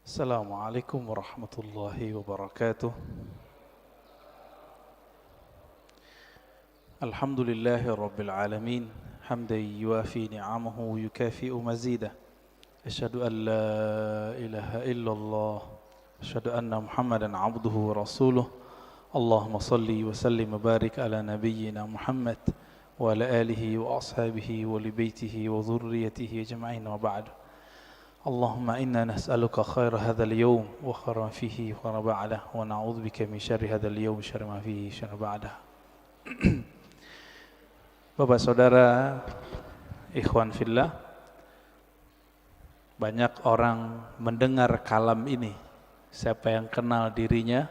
Assalamualaikum warahmatullahi wabarakatuh. Alhamdulillahi rabbil alamin. Hamdan yuafi ni'amahu wa yukafi'u mazidah. Asyhadu an la ilaha illallah. Asyhadu anna Muhammadan abduhu wa rasuluh. Allahumma salli wa sallim wa barik ala nabiyyina Muhammad wa ala alihi wa ashabihi wa li baitihi wa dhurriyyatihi ajma'in wa ba'du. اللهم إنا نسألك خير هذا اليوم وخير ما فيه وخير ما بعده ونعوذ بك من شر هذا اليوم شر ما فيه شر ما بعده. Bapak saudara, ikhwan fillah, banyak orang mendengar kalam ini. Siapa yang kenal dirinya,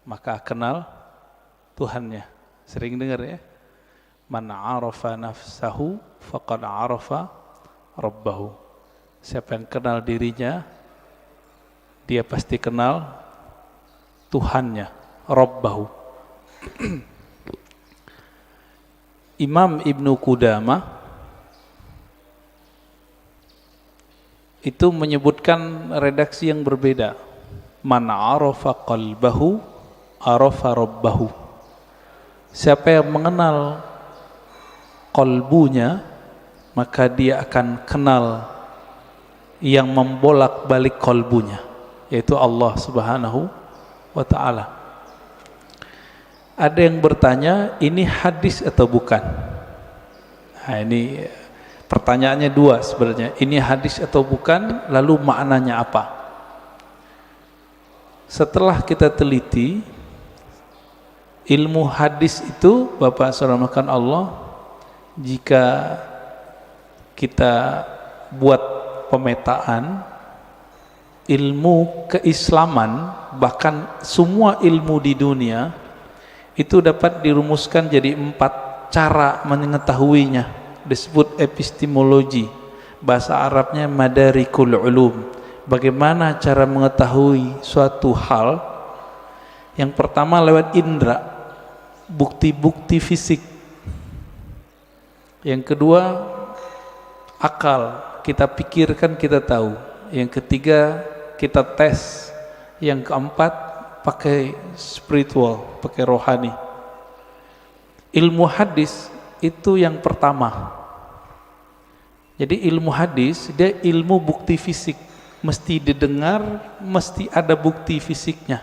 maka kenal Tuhannya. Sering dengar ya? Man arafa nafsahu faqad arafa rabbahu. Siapa yang kenal dirinya, dia pasti kenal Tuhannya, Rabbahu. Imam Ibnu Qudamah itu menyebutkan redaksi yang berbeda. Man arafa qalbahu, arafa Rabbahu. Siapa yang mengenal qalbunya, maka dia akan kenal yang membolak-balik kolbunya, yaitu Allah Subhanahu wa ta'ala. Ada yang bertanya, ini hadis atau bukan? Nah, ini pertanyaannya dua sebenarnya. Ini hadis atau bukan, lalu maknanya apa? Setelah kita teliti, ilmu hadis itu, Bapak saudara makan Allah, jika kita buat pemetaan ilmu keislaman, bahkan semua ilmu di dunia itu dapat dirumuskan jadi 4 cara mengetahuinya, disebut epistemologi, bahasa Arabnya madarikul ulum. Bagaimana cara mengetahui suatu hal? Yang pertama lewat indera, bukti-bukti fisik. Yang kedua akal, kita pikirkan, kita tahu. Yang ketiga kita tes. Yang keempat pakai spiritual, pakai rohani. Ilmu hadis itu yang pertama. Jadi ilmu hadis dia ilmu bukti fisik, mesti didengar, mesti ada bukti fisiknya.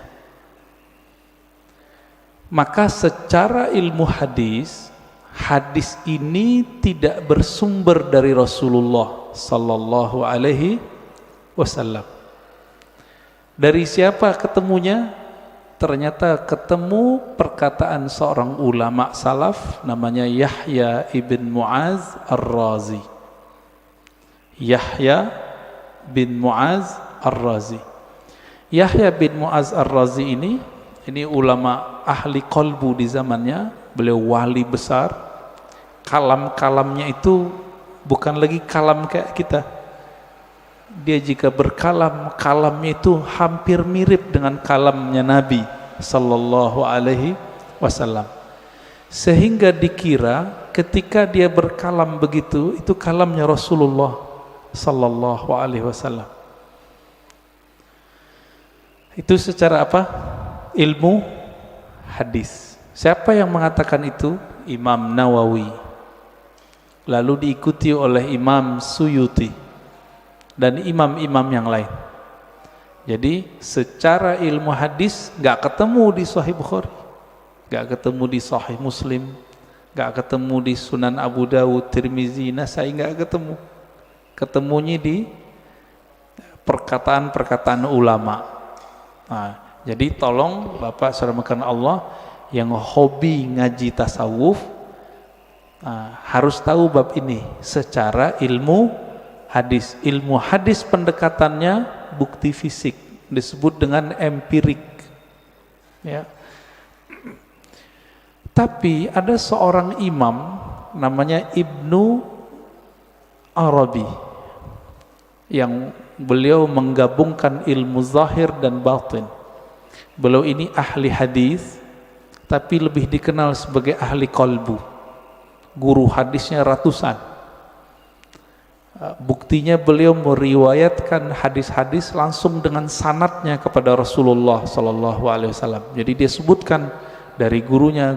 Maka secara ilmu hadis, hadis ini tidak bersumber dari Rasulullah sallallahu alaihi wasallam. Dari siapa ketemunya? Ternyata ketemu perkataan seorang ulama salaf namanya Yahya ibn Mu'az ar-Razi. Yahya bin Mu'az ar-Razi. Yahya bin Mu'az ar-Razi ini ulama ahli qalbu di zamannya. Beliau wali besar. Kalam-kalamnya itu bukan lagi kalam kayak kita. Dia jika berkalam, kalamnya itu hampir mirip dengan kalamnya Nabi sallallahu alaihi wasallam. Sehingga dikira ketika dia berkalam begitu, itu kalamnya Rasulullah sallallahu alaihi wasallam. Itu secara apa? Ilmu hadis. Siapa yang mengatakan itu? Imam Nawawi. Lalu diikuti oleh Imam Suyuti dan imam-imam yang lain. Jadi secara ilmu hadis gak ketemu di Sahih Bukhari, gak ketemu di Sahih Muslim, gak ketemu di Sunan Abu Dawud, Tirmizi, Nasai, gak ketemu. Ketemunya di perkataan-perkataan ulama. Nah, jadi tolong Bapak saudara makan Allah yang hobi ngaji tasawuf, harus tahu bab ini secara ilmu hadis. Ilmu hadis pendekatannya bukti fisik, disebut dengan empirik ya. Tapi ada seorang imam namanya Ibnu Arabi yang beliau menggabungkan ilmu zahir dan batin. Beliau ini ahli hadis, tapi lebih dikenal sebagai ahli qalbu. Guru hadisnya ratusan. Buktinya beliau meriwayatkan hadis-hadis langsung dengan sanadnya kepada Rasulullah sallallahu alaihi wasallam. Jadi dia sebutkan dari gurunya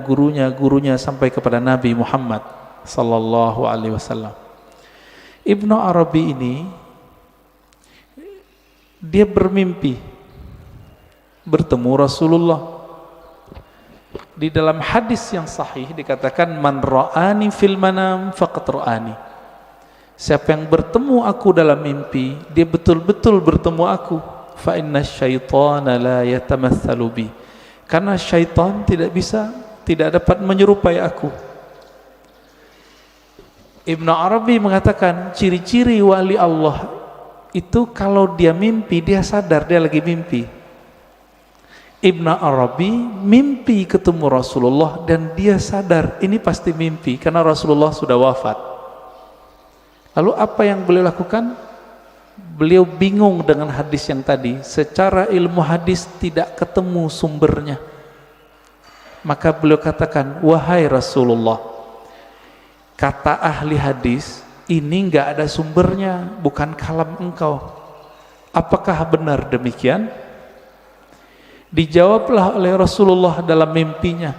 sampai kepada Nabi Muhammad sallallahu alaihi wasallam. Ibnu Arabi ini dia bermimpi bertemu Rasulullah. Di dalam hadis yang sahih dikatakan man ra'ani fil manam faqad ra'ani. Siapa yang bertemu aku dalam mimpi, dia betul-betul bertemu aku. Fa inna syaitana la yatamatsalu bi. Karena syaitan tidak dapat menyerupai aku. Ibnu Arabi mengatakan ciri-ciri wali Allah itu kalau dia mimpi, dia sadar dia lagi mimpi. Ibnu Arabi mimpi ketemu Rasulullah dan dia sadar ini pasti mimpi karena Rasulullah sudah wafat. Lalu apa yang beliau lakukan? Beliau bingung dengan hadis yang tadi. Secara ilmu hadis tidak ketemu sumbernya. Maka beliau katakan, wahai Rasulullah, kata ahli hadis ini enggak ada sumbernya, bukan kalam engkau. Apakah benar demikian? Dijawablah oleh Rasulullah dalam mimpinya,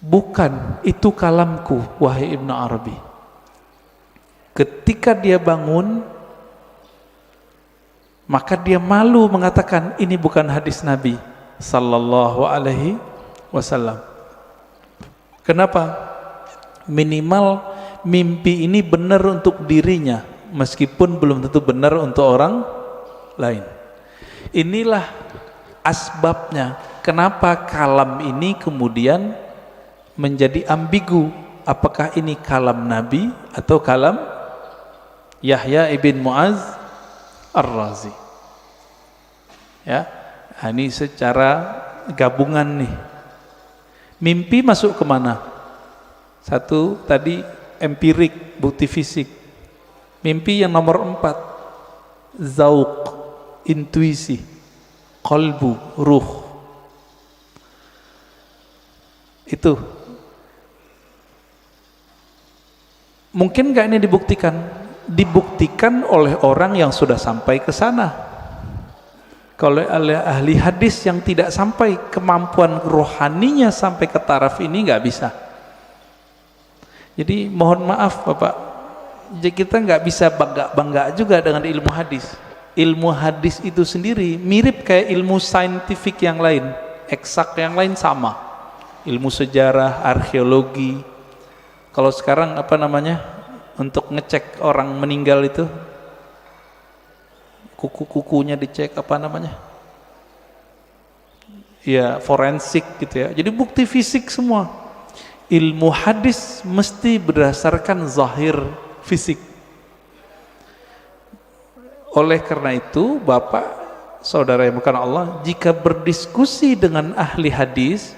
bukan, itu kalamku wahai Ibnu Arabi. Ketika dia bangun, maka dia malu mengatakan ini bukan hadis Nabi sallallahu alaihi wasallam. Kenapa? Minimal mimpi ini benar untuk dirinya, meskipun belum tentu benar untuk orang lain. Inilah asbabnya kenapa kalam ini kemudian menjadi ambigu. Apakah ini kalam Nabi atau kalam Yahya ibn Mu'az Ar-Razi? Ya, ini secara gabungan nih. Mimpi masuk kemana? Satu tadi empirik, bukti fisik. Mimpi yang nomor 4, zauq, intuisi, qalbu, ruh. Itu mungkin nggak ini dibuktikan? Dibuktikan oleh orang yang sudah sampai ke sana. Kalau oleh ahli hadis yang tidak sampai, kemampuan rohaninya sampai ke taraf ini nggak bisa. Jadi mohon maaf Bapak, jadi kita nggak bisa bangga juga dengan ilmu hadis. Ilmu hadis itu sendiri mirip kayak ilmu saintifik yang lain, eksak yang lain sama. Ilmu sejarah, arkeologi. Kalau sekarang apa namanya? Untuk ngecek orang meninggal itu, kuku-kukunya dicek apa namanya? Ya forensik gitu ya. Jadi bukti fisik semua. Ilmu hadis mesti berdasarkan zahir fisik. Oleh karena itu, Bapak, saudara yang bukan Allah, jika berdiskusi dengan ahli hadis,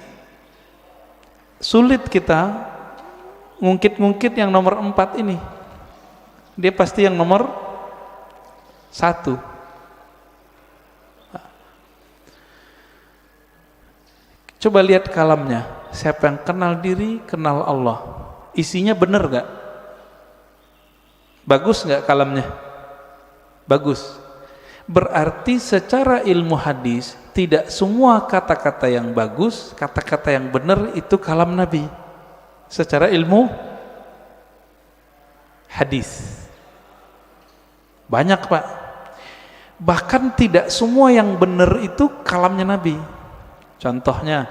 sulit kita ngungkit-ngungkit yang nomor 4 ini. Dia pasti yang nomor 1. Coba lihat kalamnya. Siapa yang kenal diri, kenal Allah. Isinya benar gak? Bagus gak kalamnya? Bagus. Berarti secara ilmu hadis, tidak semua kata-kata yang bagus, kata-kata yang benar itu kalam Nabi. Secara ilmu hadis banyak Pak. Bahkan tidak semua yang benar itu kalamnya Nabi. Contohnya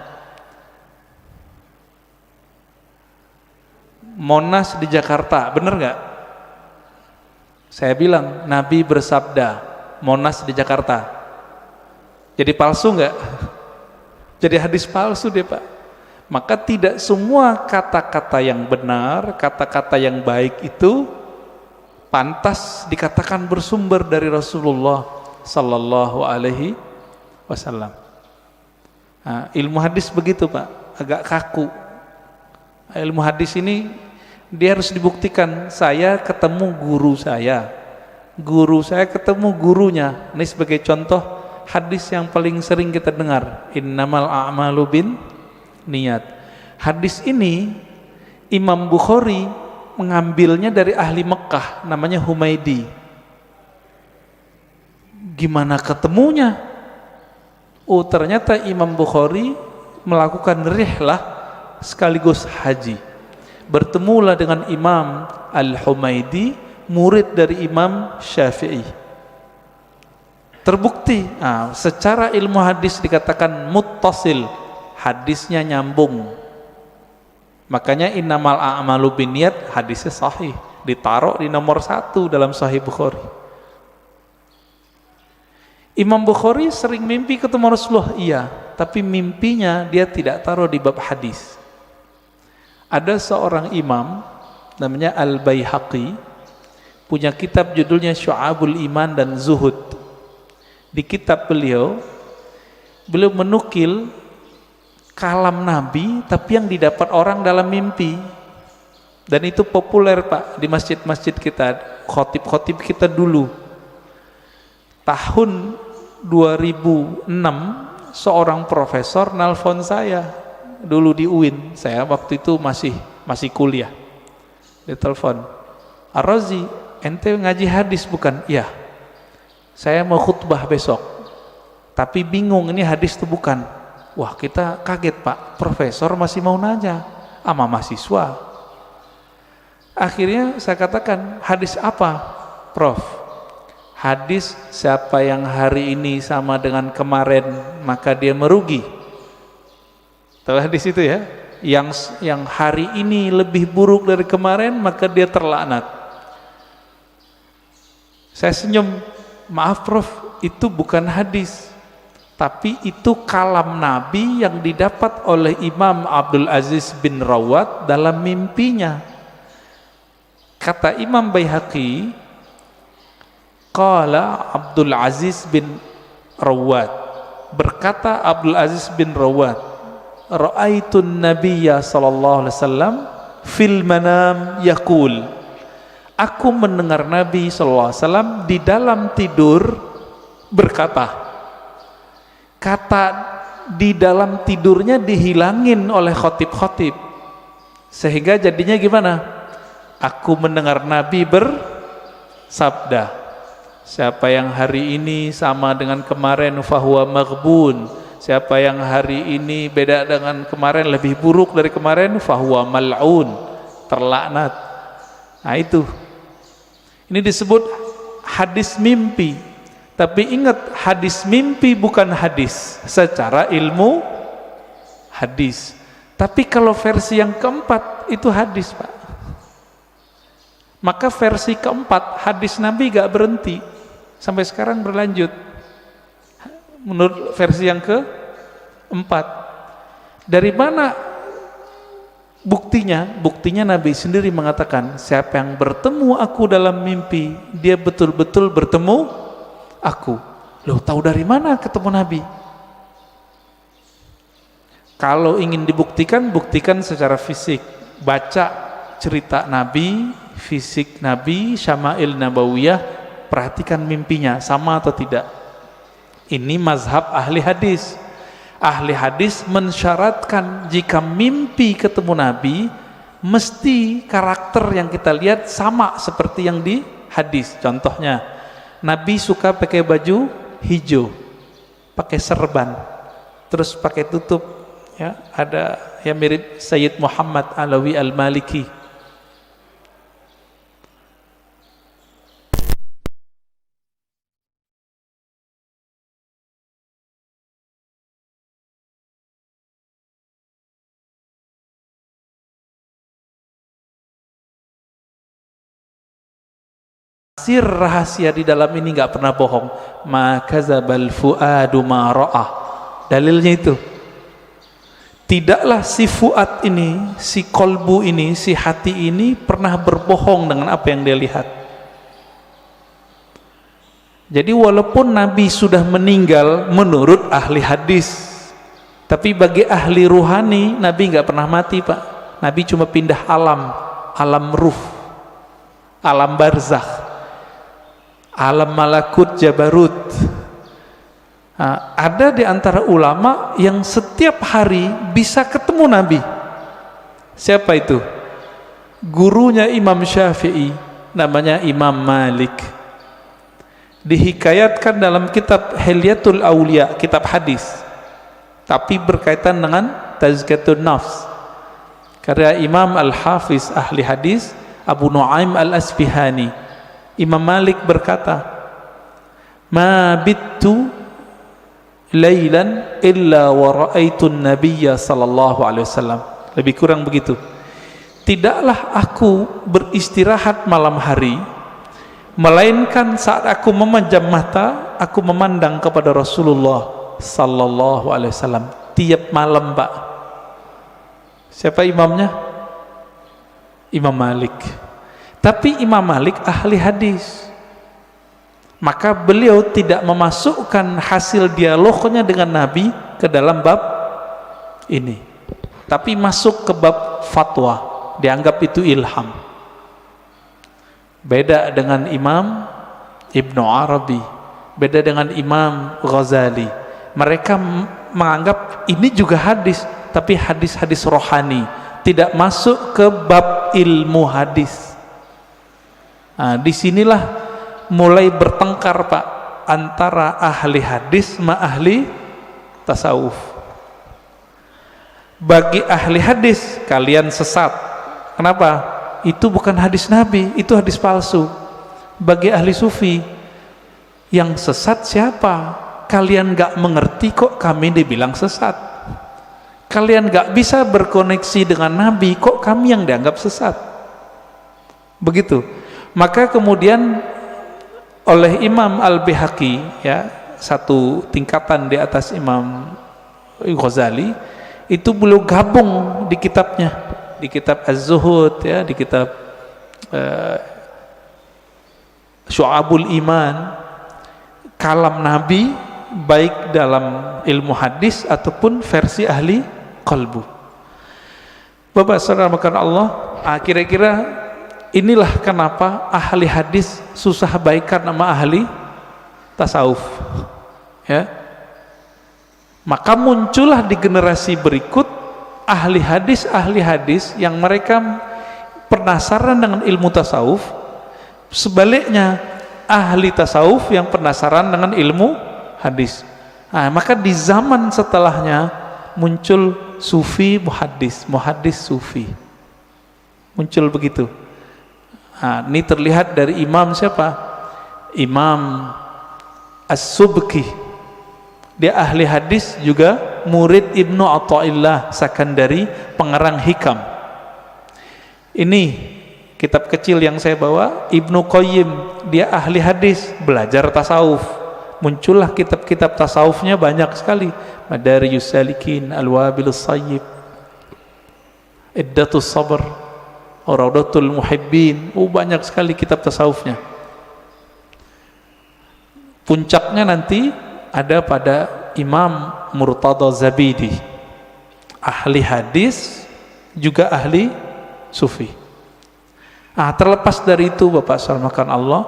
Monas di Jakarta, benar nggak? Saya bilang Nabi bersabda Monas di Jakarta. Jadi palsu nggak? Jadi hadis palsu deh Pak. Maka tidak semua kata-kata yang benar, kata-kata yang baik itu pantas dikatakan bersumber dari Rasulullah sallallahu alaihi wasallam. Nah, ilmu hadis begitu Pak, agak kaku. Ilmu hadis ini dia harus dibuktikan. Saya ketemu guru saya ketemu gurunya. Ini sebagai contoh hadis yang paling sering kita dengar, innamal a'malu bin niat. Hadis ini Imam Bukhari mengambilnya dari ahli Mekah, namanya Humaidi. Gimana ketemunya? Oh, ternyata Imam Bukhari melakukan rihlah sekaligus haji. Bertemulah dengan Imam Al-Humaidi, murid dari Imam Syafi'i. Terbukti, secara ilmu hadis dikatakan muttasil, hadisnya nyambung. Makanya innamal a'malu binniyat, hadisnya sahih, ditaruh di nomor 1 dalam Sahih Bukhari. Imam Bukhari sering mimpi ketemu Rasulullah, iya, tapi mimpinya dia tidak taruh di bab hadis. Ada seorang imam namanya Al-Baihaqi, punya kitab judulnya Syu'abul Iman dan Zuhud. Di kitab beliau menukil kalam Nabi tapi yang didapat orang dalam mimpi, dan itu populer Pak di masjid-masjid kita, khotib-khotib kita dulu. Tahun 2006 seorang profesor nelfon saya dulu di UIN, saya waktu itu masih kuliah. Dia telepon, "Ar-Razi, ente ngaji hadis bukan?" "Iya, saya mau khutbah besok tapi bingung ini hadis itu bukan." Wah, kita kaget Pak, profesor masih mau nanya sama mahasiswa. Akhirnya saya katakan, "Hadis apa Prof?" "Hadis siapa yang hari ini sama dengan kemarin maka dia merugi." Tahu hadis itu ya? Yang hari ini lebih buruk dari kemarin maka dia terlaknat. Saya senyum, "Maaf Prof, itu bukan hadis, tapi itu kalam Nabi yang didapat oleh Imam Abdul Aziz bin Rawat dalam mimpinya." Kata Imam Baihaqi, qala Abdul Aziz bin Rawat, berkata Abdul Aziz bin Rawat, "Ra'aitun Nabiyya sallallahu alaihi wasallam fil manam yaqul." Aku mendengar Nabi sallallahu alaihi wasallam di dalam tidur berkata. Kata di dalam tidurnya dihilangin oleh khotib-khotib, sehingga jadinya gimana? Aku mendengar Nabi bersabda, "Siapa yang hari ini sama dengan kemarin fahuwa maghbun, siapa yang hari ini beda dengan kemarin, lebih buruk dari kemarin, fahuwa mal'un, terlaknat." Nah itu, ini disebut hadis mimpi. Tapi ingat, hadis mimpi bukan hadis secara ilmu hadis. Tapi kalau versi yang keempat itu hadis Pak. Maka versi keempat hadis Nabi gak berhenti, sampai sekarang berlanjut. Menurut versi yang keempat, dari mana buktinya? Buktinya Nabi sendiri mengatakan, siapa yang bertemu aku dalam mimpi, dia betul-betul bertemu aku. Loh, tahu dari mana ketemu Nabi? Kalau ingin dibuktikan, buktikan secara fisik. Baca cerita Nabi, fisik Nabi, Syama'il Nabawiyah, perhatikan mimpinya, sama atau tidak. Ini mazhab ahli hadis. Ahli hadis mensyaratkan jika mimpi ketemu Nabi, mesti karakter yang kita lihat sama seperti yang di hadis. Contohnya, Nabi suka pakai baju hijau, pakai serban, terus pakai tutup, ya, ada yang mirip Sayyid Muhammad Alawi Al-Maliki. Sir rahasia di dalam ini nggak pernah bohong. Ma kadzabal fuadu ma ra'ah. Dalilnya itu. Tidaklah si fuad ini, si kolbu ini, si hati ini pernah berbohong dengan apa yang dia lihat. Jadi walaupun Nabi sudah meninggal menurut ahli hadis, tapi bagi ahli ruhani Nabi nggak pernah mati Pak. Nabi cuma pindah alam, alam ruh, alam barzakh, alam malakut jabarut. Nah, ada di antara ulama yang setiap hari bisa ketemu Nabi. Siapa itu? gurunya Imam Syafi'i, namanya Imam Malik. Dihikayatkan dalam kitab Hilyatul Aulia, kitab hadis, tapi berkaitan dengan Tazkiyatun Nafs, karya Imam Al-Hafiz ahli hadis Abu Nu'aim Al-Asfihani. Imam Malik berkata, ma bittu lailan illa wa ra'aitun nabiyya sallallahu alaihi wasallam. Lebih kurang begitu. Tidaklah aku beristirahat malam hari, melainkan saat aku memejam mata, aku memandang kepada Rasulullah sallallahu alaihi wasallam tiap malam, Pak. Siapa imamnya? Imam Malik. Tapi Imam Malik ahli hadis, maka beliau tidak memasukkan hasil dialognya dengan Nabi ke dalam bab ini, tapi masuk ke bab fatwa, dianggap itu ilham. Beda dengan Imam Ibnu Arabi, beda dengan Imam Ghazali. Mereka menganggap ini juga hadis, tapi hadis-hadis rohani, tidak masuk ke bab ilmu hadis. Nah, disinilah mulai bertengkar, Pak, antara ahli hadis sama ahli tasawuf. Bagi ahli hadis, kalian sesat. Kenapa? Itu bukan hadis Nabi, itu hadis palsu. Bagi ahli sufi, yang sesat siapa? Kalian gak mengerti kok kami dibilang sesat. Kalian gak bisa berkoneksi dengan Nabi, kok kami yang dianggap sesat. Begitu. Maka kemudian oleh Imam Al-Baihaqi, ya, satu tingkatan di atas Imam Ghazali, itu beliau gabung di kitabnya, di kitab Az-Zuhud, ya, di kitab Syu'abul Iman, kalam Nabi baik dalam ilmu hadis ataupun versi ahli qalbu. Bapak saudara makan Allah, kira-kira inilah kenapa ahli hadis susah baikan sama ahli tasawuf, ya. Maka muncullah di generasi berikut ahli hadis yang mereka penasaran dengan ilmu tasawuf, sebaliknya ahli tasawuf yang penasaran dengan ilmu hadis. Nah, maka di zaman setelahnya muncul sufi muhaddis, muhaddis sufi, muncul begitu. Nah, ini terlihat dari imam siapa? Imam As-Subki. Dia ahli hadis juga murid Ibnu Athaillah Sakandari, pengarang Hikam. Ini kitab kecil yang saya bawa, Ibnu Qayyim, dia ahli hadis, belajar tasawuf. Muncullah kitab-kitab tasawufnya banyak sekali. Madarijus Salikin, Al-Wabilus Sayyib, Iddatus Sabr, Raudatul Muhibbin. Banyak sekali kitab tasawufnya. Puncaknya nanti ada pada Imam Murtada Zabidi, ahli hadis juga ahli sufi. Terlepas dari itu, Bapak salamakan Allah,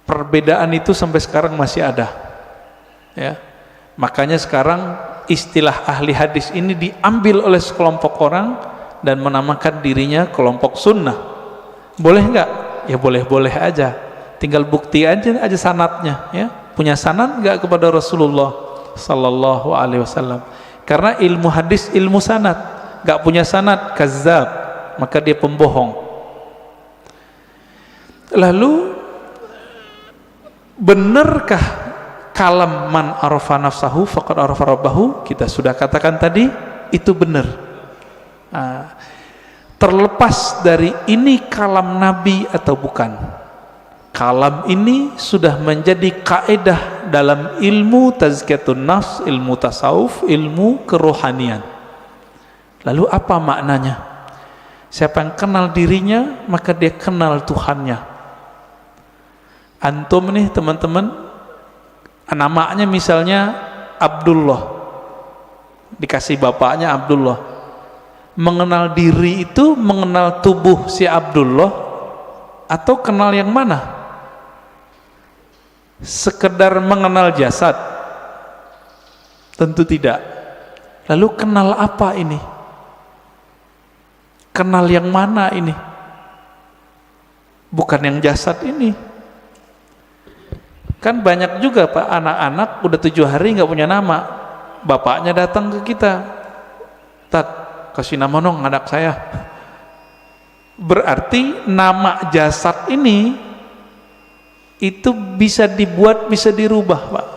perbedaan itu sampai sekarang masih ada, ya. Makanya sekarang istilah ahli hadis ini diambil oleh sekelompok orang dan menamakan dirinya kelompok sunnah. Boleh nggak? Ya boleh-boleh aja, tinggal bukti aja sanadnya, ya. Punya sanad nggak kepada Rasulullah sallallahu alaihi wasallam? Karena ilmu hadis ilmu sanad, nggak punya sanad kazzab, maka dia pembohong. Lalu benarkah kalam man arafa nafsahu faqad arafa rabbahu? Kita sudah katakan tadi, itu benar. Terlepas dari ini kalam Nabi atau bukan, kalam ini sudah menjadi kaidah dalam ilmu tazkiyatun nafs, ilmu tasawuf, ilmu kerohanian. Lalu apa maknanya? Siapa yang kenal dirinya, maka dia kenal Tuhannya. Antum nih teman-teman, namanya misalnya Abdullah, dikasih bapaknya Abdullah. Mengenal diri itu mengenal tubuh si Abdullah atau kenal yang mana? Sekedar mengenal jasad? Tentu tidak. Lalu kenal apa ini? Kenal yang mana ini? Bukan yang jasad ini. Kan banyak juga Pak, anak-anak udah 7 hari nggak punya nama. Bapaknya datang ke kita, Tat, kasih nama dong anak saya. Berarti nama jasad ini itu bisa dibuat, bisa dirubah Pak.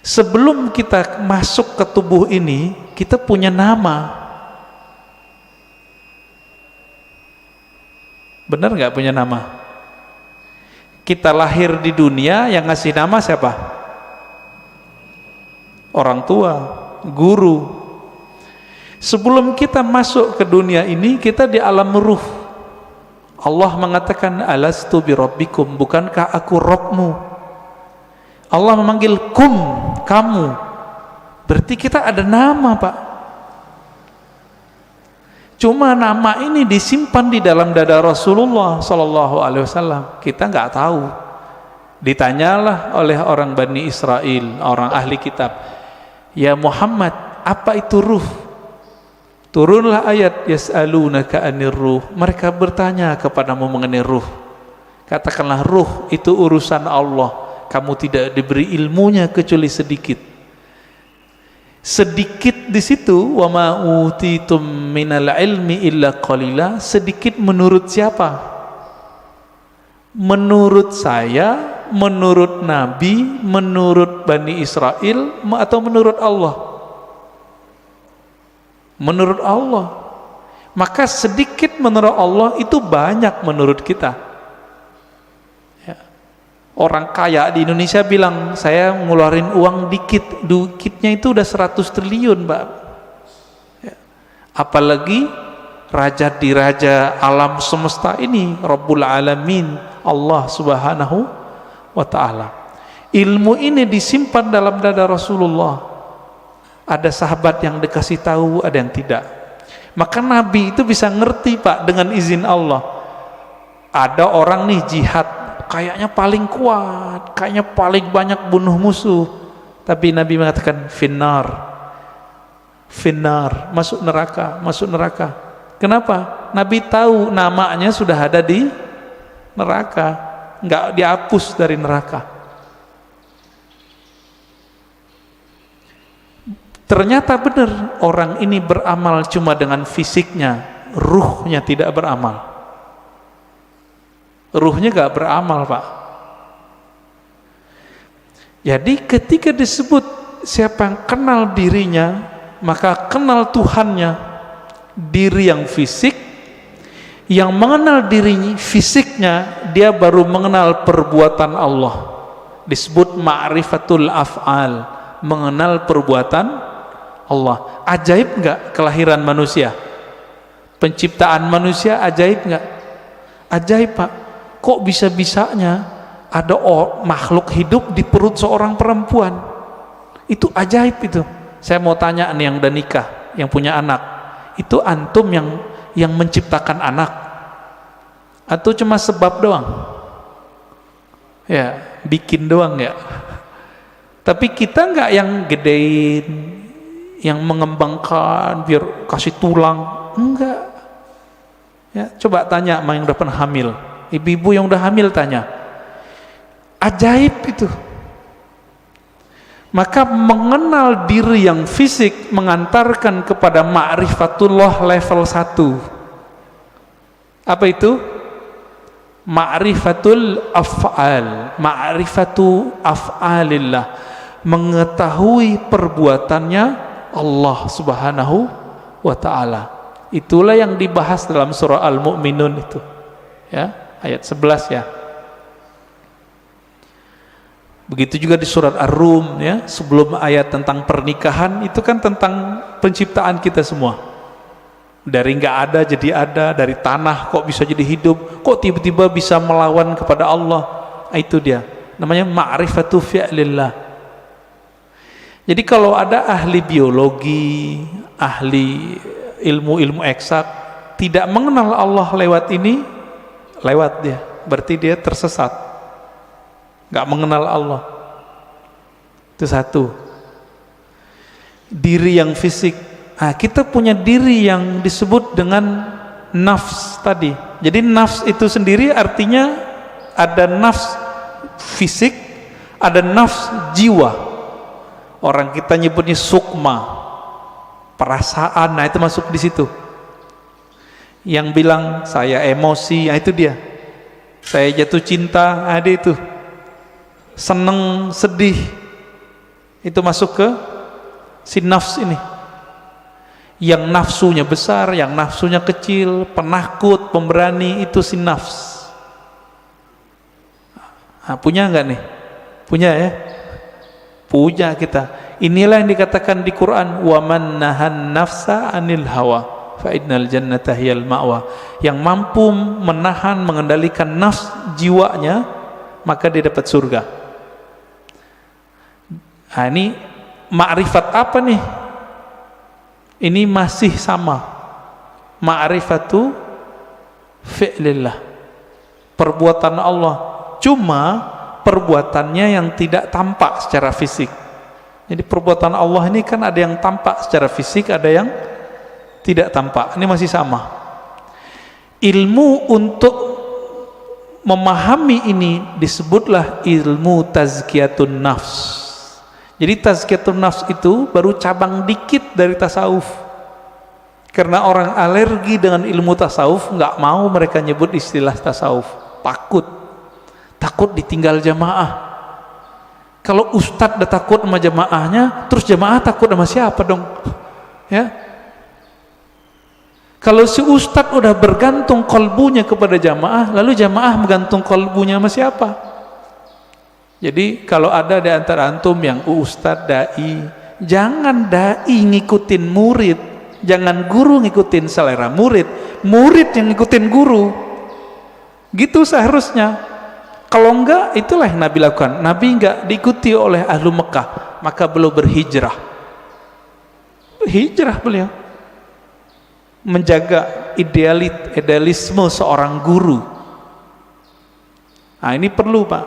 Sebelum kita masuk ke tubuh ini, kita punya nama. Benar nggak punya nama? Kita lahir di dunia, yang ngasih nama siapa? Orang tua, guru. Sebelum kita masuk ke dunia ini, kita di alam ruh. Allah mengatakan, alastu birabbikum, bukankah aku Rabbmu? Allah memanggil kum, kamu. Berarti kita ada nama Pak. Cuma nama ini disimpan di dalam dada Rasulullah Sallallahu Alaihi Wasallam. Kita nggak tahu. Ditanyalah oleh orang Bani Israel, orang ahli kitab, ya Muhammad, apa itu ruh? Turunlah ayat yas'alunaka anir ruh. Mereka bertanya kepadamu mengenai ruh. Katakanlah ruh itu urusan Allah. Kamu tidak diberi ilmunya kecuali sedikit. Sedikit di situ, wa ma utitum minal ilmi illa qalila. Sedikit menurut siapa? Menurut saya, menurut Nabi, menurut Bani Israel, atau menurut Allah? Menurut Allah. Maka sedikit menurut Allah itu banyak menurut kita. Orang kaya di Indonesia bilang, saya ngeluarin uang dikitnya itu udah 100 triliun Mbak. Ya. Apalagi raja di raja alam semesta ini, Rabbul Alamin, Allah Subhanahu wa Ta'ala. Ilmu ini disimpan dalam dada Rasulullah. Ada sahabat yang dikasih tahu, ada yang tidak. Maka Nabi itu bisa ngerti Pak, dengan izin Allah. Ada orang nih jihad, kayaknya paling kuat, kayaknya paling banyak bunuh musuh, tapi Nabi mengatakan finnar, masuk neraka. Kenapa? Nabi tahu namanya sudah ada di neraka, nggak dihapus dari neraka. Ternyata benar, orang ini beramal cuma dengan fisiknya, ruhnya tidak beramal. Ruhnya gak beramal Pak. Jadi ketika disebut siapa yang kenal dirinya, maka kenal Tuhannya. Diri yang fisik, yang mengenal dirinya fisiknya, dia baru mengenal perbuatan Allah. Disebut ma'rifatul af'al, mengenal perbuatan Allah. Ajaib gak kelahiran manusia? Penciptaan manusia ajaib gak? Ajaib Pak. Kok bisa-bisanya ada makhluk hidup di perut seorang perempuan? Itu ajaib itu. Saya mau tanya nih yang udah nikah, yang punya anak, itu antum yang menciptakan anak? Atau cuma sebab doang? Ya, bikin doang ya. Tapi kita nggak yang gedein, yang mengembangkan biar kasih tulang, enggak. Ya, coba tanya sama yang udah pernah hamil. Ibu-ibu yang udah hamil tanya, ajaib itu. Maka mengenal diri yang fisik mengantarkan kepada ma'rifatullah level 1. Apa itu? Ma'rifatul af'al, ma'rifatu af'alillah, mengetahui perbuatannya Allah Subhanahu wa Ta'ala. Itulah yang dibahas dalam surah Al-Mu'minun itu, ya. Ayat 11 ya. Begitu juga di surat Ar-Rum ya, sebelum ayat tentang pernikahan itu kan tentang penciptaan kita semua. Dari nggak ada jadi ada, dari tanah kok bisa jadi hidup, kok tiba-tiba bisa melawan kepada Allah. Itu dia, namanya ma'rifatu fi'lillah. Jadi kalau ada ahli biologi, ahli ilmu-ilmu eksak tidak mengenal Allah lewat ini, lewat dia, berarti dia tersesat, nggak mengenal Allah. Itu satu. Diri yang fisik Kita punya diri yang disebut dengan nafs tadi. Jadi nafs itu sendiri artinya ada nafs fisik, ada nafs jiwa. Orang kita nyebutnya sukma, perasaan. Nah, itu masuk di situ. Yang bilang saya emosi, itu dia. Saya jatuh cinta, ada itu. Seneng, sedih, itu masuk ke si nafs ini. Yang nafsunya besar, yang nafsunya kecil, penakut, pemberani, itu si nafs. Punya nggak nih? Punya ya? Punya kita. Inilah yang dikatakan di Quran, wa man nahan nafsa anil hawa fa innal jannata hiyal ma'wa. Yang mampu menahan, mengendalikan nafs jiwanya, maka dia dapat surga. Ini ma'rifat apa nih? Ini masih sama, ma'rifatu fi'lillah, perbuatan Allah, cuma perbuatannya yang tidak tampak secara fisik. Jadi perbuatan Allah ini kan ada yang tampak secara fisik, ada yang tidak tampak. Ini masih sama. Ilmu untuk memahami ini disebutlah ilmu tazkiyatun nafs. Jadi tazkiyatun nafs itu baru cabang dikit dari tasawuf. Karena orang alergi dengan ilmu tasawuf, nggak mau mereka nyebut istilah tasawuf. Takut ditinggal jamaah. Kalau ustadz udah takut sama jamaahnya, terus jamaah takut sama siapa dong? Ya. Kalau si ustadz udah bergantung kolbunya kepada jamaah, lalu jamaah bergantung kolbunya sama siapa? Jadi kalau ada di antara antum yang ustadz, dai, jangan dai ngikutin murid, jangan guru ngikutin selera murid, murid yang ngikutin guru. Gitu seharusnya. Kalau enggak, itulah yang Nabi lakukan. Nabi enggak diikuti oleh ahlu Mekah, maka beliau berhijrah. Hijrah beliau menjaga idealisme seorang guru. Nah, ini perlu, Pak.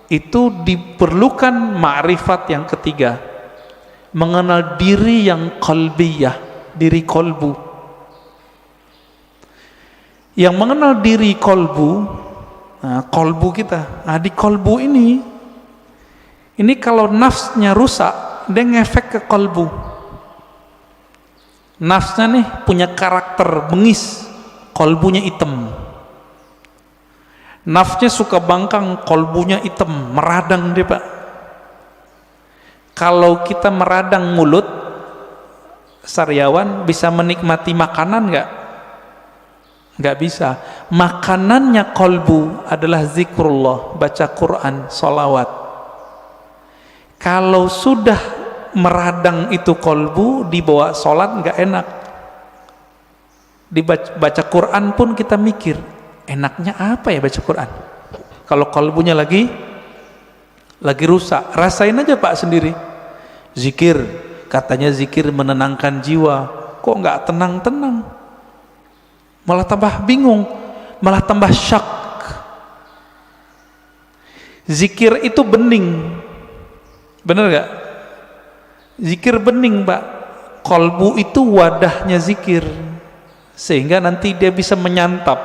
Itu diperlukan ma'rifat yang ketiga, mengenal diri yang qalbiyah, diri kolbu. Yang mengenal diri kolbu, kolbu kita, di kolbu ini kalau nafsnya rusak, dia ngefek ke kolbu. Nafsnya nih punya karakter bengis, kolbunya hitam. Nafsnya suka bangkang, kolbunya hitam, meradang dia, Pak. Kalau kita meradang mulut, sariawan bisa menikmati makanan nggak? Nggak bisa. Makanannya kolbu adalah zikrullah, baca Quran, sholawat. Kalau sudah meradang itu kolbu, dibawa sholat nggak enak. Dibaca Quran pun kita mikir, enaknya apa ya baca Quran? Kalau kolbunya lagi rusak, rasain aja Pak sendiri. Zikir, katanya zikir menenangkan jiwa, kok nggak tenang-tenang? Malah tambah bingung, malah tambah syak. Zikir itu bening, bener gak? Zikir bening, Pak. Kolbu itu wadahnya zikir, sehingga nanti dia bisa menyantap.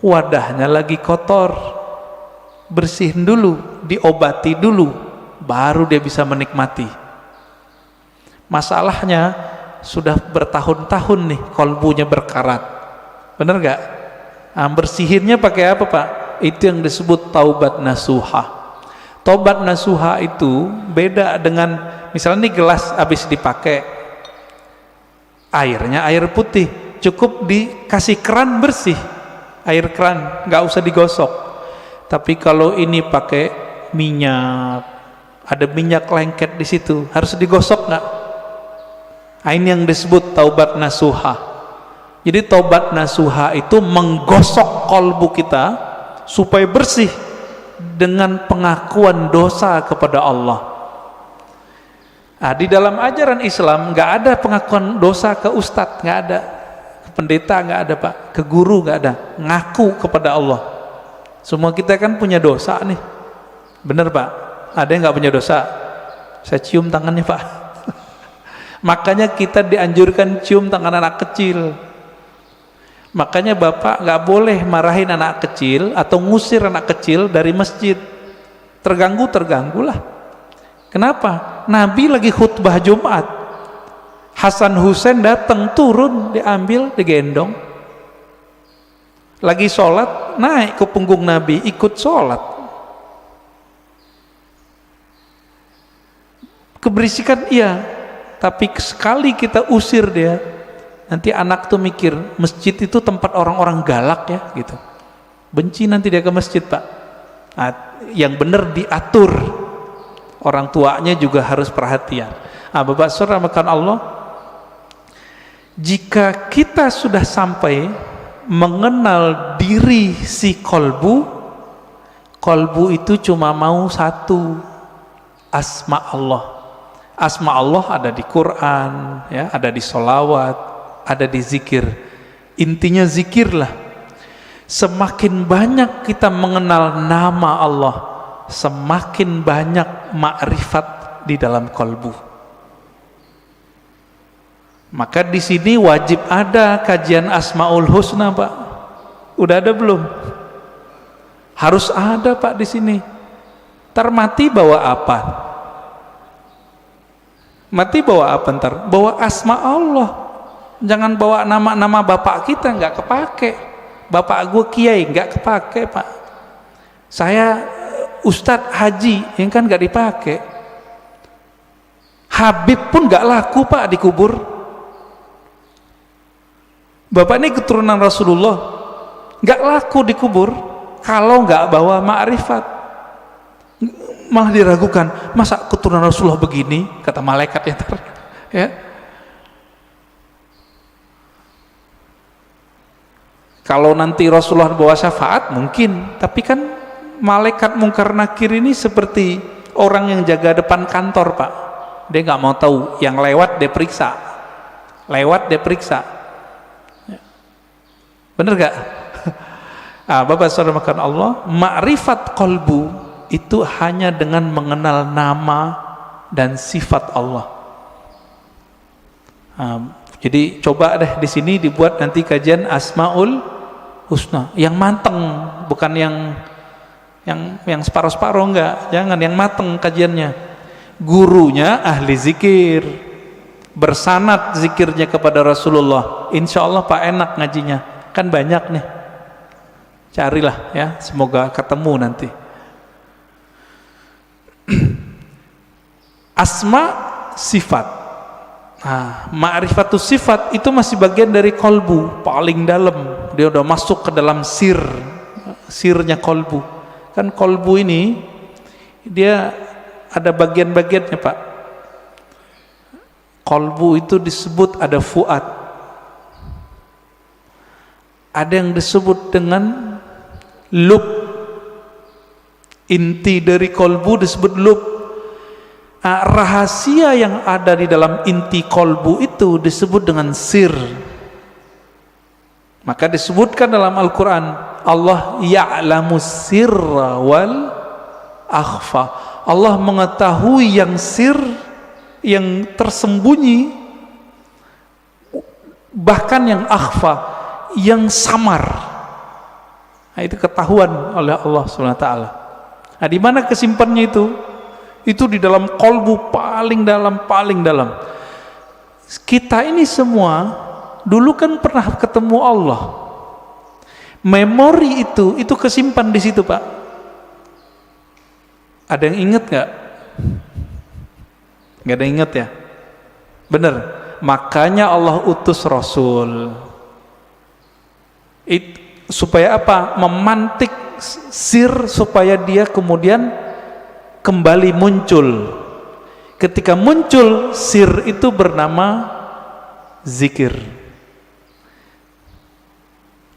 Wadahnya lagi kotor, bersihin dulu, diobati dulu, baru dia bisa menikmati. Masalahnya sudah bertahun-tahun nih kolbunya berkarat, bener gak? Bersihinnya pakai apa, Pak? Itu yang disebut taubat nasuha. Taubat nasuha itu beda dengan, misalnya nih gelas habis dipakai, airnya air putih, cukup dikasih keran bersih, air keran, nggak usah digosok. Tapi kalau ini pakai minyak, ada minyak lengket di situ, harus digosok nggak? Ini yang disebut taubat nasuha. Jadi taubat nasuha itu menggosok kolbu kita supaya bersih dengan pengakuan dosa kepada Allah. Di dalam ajaran Islam nggak ada pengakuan dosa ke ustadz, nggak ada, ke pendeta nggak ada, Pak, ke guru nggak ada, ngaku kepada Allah. Semua kita kan punya dosa nih, bener Pak? Ada yang nggak punya dosa? Saya cium tangannya, Pak. Makanya kita dianjurkan cium tangan anak kecil. Makanya bapak nggak boleh marahin anak kecil atau ngusir anak kecil dari masjid. Terganggulah. Kenapa? Nabi lagi khutbah Jumat, Hasan Husain datang, turun, diambil, digendong. Lagi sholat, naik ke punggung Nabi, ikut sholat. Keberisikan iya, tapi sekali kita usir dia, nanti anak tuh mikir masjid itu tempat orang-orang galak ya gitu, benci nanti dia ke masjid, Pak. Nah, yang benar diatur, orang tuanya juga harus perhatian. Nah, Bapak Saudara makan Allah, jika kita sudah sampai mengenal diri si kolbu itu cuma mau satu, asma Allah. Asma Allah ada di Quran, ya, ada di sholawat, ada di zikir. Intinya zikirlah. Semakin banyak kita mengenal nama Allah, semakin banyak makrifat di dalam kolbu. Maka di sini wajib ada kajian Asmaul Husna, Pak. Udah ada belum? Harus ada, Pak, di sini. Mati bawa apa? Mati bawa apa ntar? Bawa asma Allah. Jangan bawa nama-nama bapak kita, nggak kepake. Bapak gue kiai, nggak kepake, Pak. Saya Ustadz Haji, yang kan nggak dipakai. Habib pun nggak laku, Pak, dikubur. Bapak ini keturunan Rasulullah, nggak laku dikubur kalau nggak bawa ma'rifat. Malah diragukan, masa keturunan Rasulullah begini, kata malaikat ya. Kalau nanti Rasulullah bawa syafaat mungkin, tapi kan malaikat Mungkar Nakir ini seperti orang yang jaga depan kantor, Pak. Dia nggak mau tahu, yang lewat dia periksa, bener gak? Bapak saudara makan Allah, ma'rifat kolbu itu hanya dengan mengenal nama dan sifat Allah. Jadi coba deh di sini dibuat nanti kajian Asmaul Husna yang mateng, bukan yang separuh-separuh, enggak, jangan, yang mateng kajiannya. Gurunya ahli zikir, bersanad zikirnya kepada Rasulullah. Insya Allah Pak enak ngajinya, kan banyak nih. Carilah ya, semoga ketemu nanti. Asma sifat. Nah, ma'rifatus sifat itu masih bagian dari kolbu, paling dalam. Dia udah masuk ke dalam sirnya kolbu. Kan kolbu ini dia ada bagian-bagiannya, Pak. Kolbu itu disebut ada fuad, ada yang disebut dengan lub. Inti dari kolbu disebut lub. Rahasia yang ada di dalam inti kolbu itu disebut dengan sir. Maka disebutkan dalam Al-Quran, Allah ya'lamu sirra wal akhfa. Allah mengetahui yang sir, yang tersembunyi, bahkan yang akhfa, yang samar. Nah, itu ketahuan oleh Allah SWT. Nah, di mana kesimpannya itu? Itu di dalam kolbu paling dalam. Kita ini semua dulu kan pernah ketemu Allah. Memori itu kesimpan di situ, Pak. Ada yang ingat nggak? Nggak ada yang ingat ya? Bener. Makanya Allah utus Rasul. Supaya apa? Memantik sir supaya dia kemudian kembali muncul. Ketika muncul sir itu bernama zikir.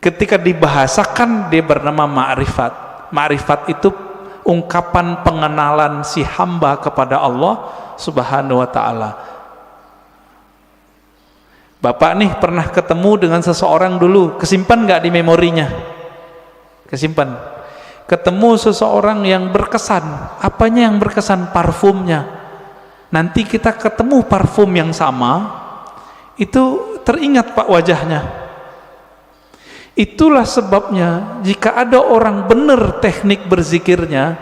Ketika dibahasakan dia bernama ma'rifat. Ma'rifat itu ungkapan pengenalan si hamba kepada Allah Subhanahu wa ta'ala. Bapak nih pernah ketemu dengan seseorang dulu, kesimpan nggak di memorinya? Kesimpan. Ketemu seseorang yang berkesan. Apanya yang berkesan? Parfumnya. Nanti kita ketemu parfum yang sama, itu teringat Pak wajahnya. Itulah sebabnya jika ada orang benar teknik berzikirnya,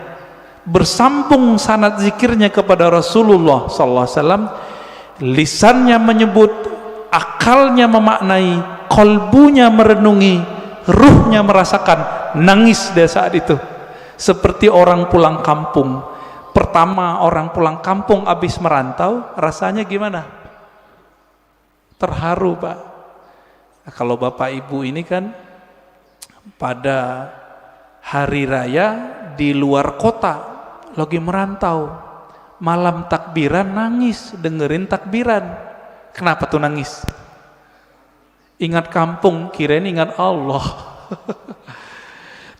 bersambung sanad zikirnya kepada Rasulullah sallallahu alaihi wasallam, lisannya menyebut, akalnya memaknai, kolbunya merenungi, ruhnya merasakan, nangis dia saat itu seperti orang pulang kampung. Pertama orang pulang kampung habis merantau, rasanya gimana? Terharu Pak. Nah, kalau Bapak Ibu ini kan pada hari raya di luar kota lagi merantau, malam takbiran nangis dengerin takbiran. Kenapa tuh nangis? Ingat kampung, kirain ingat Allah.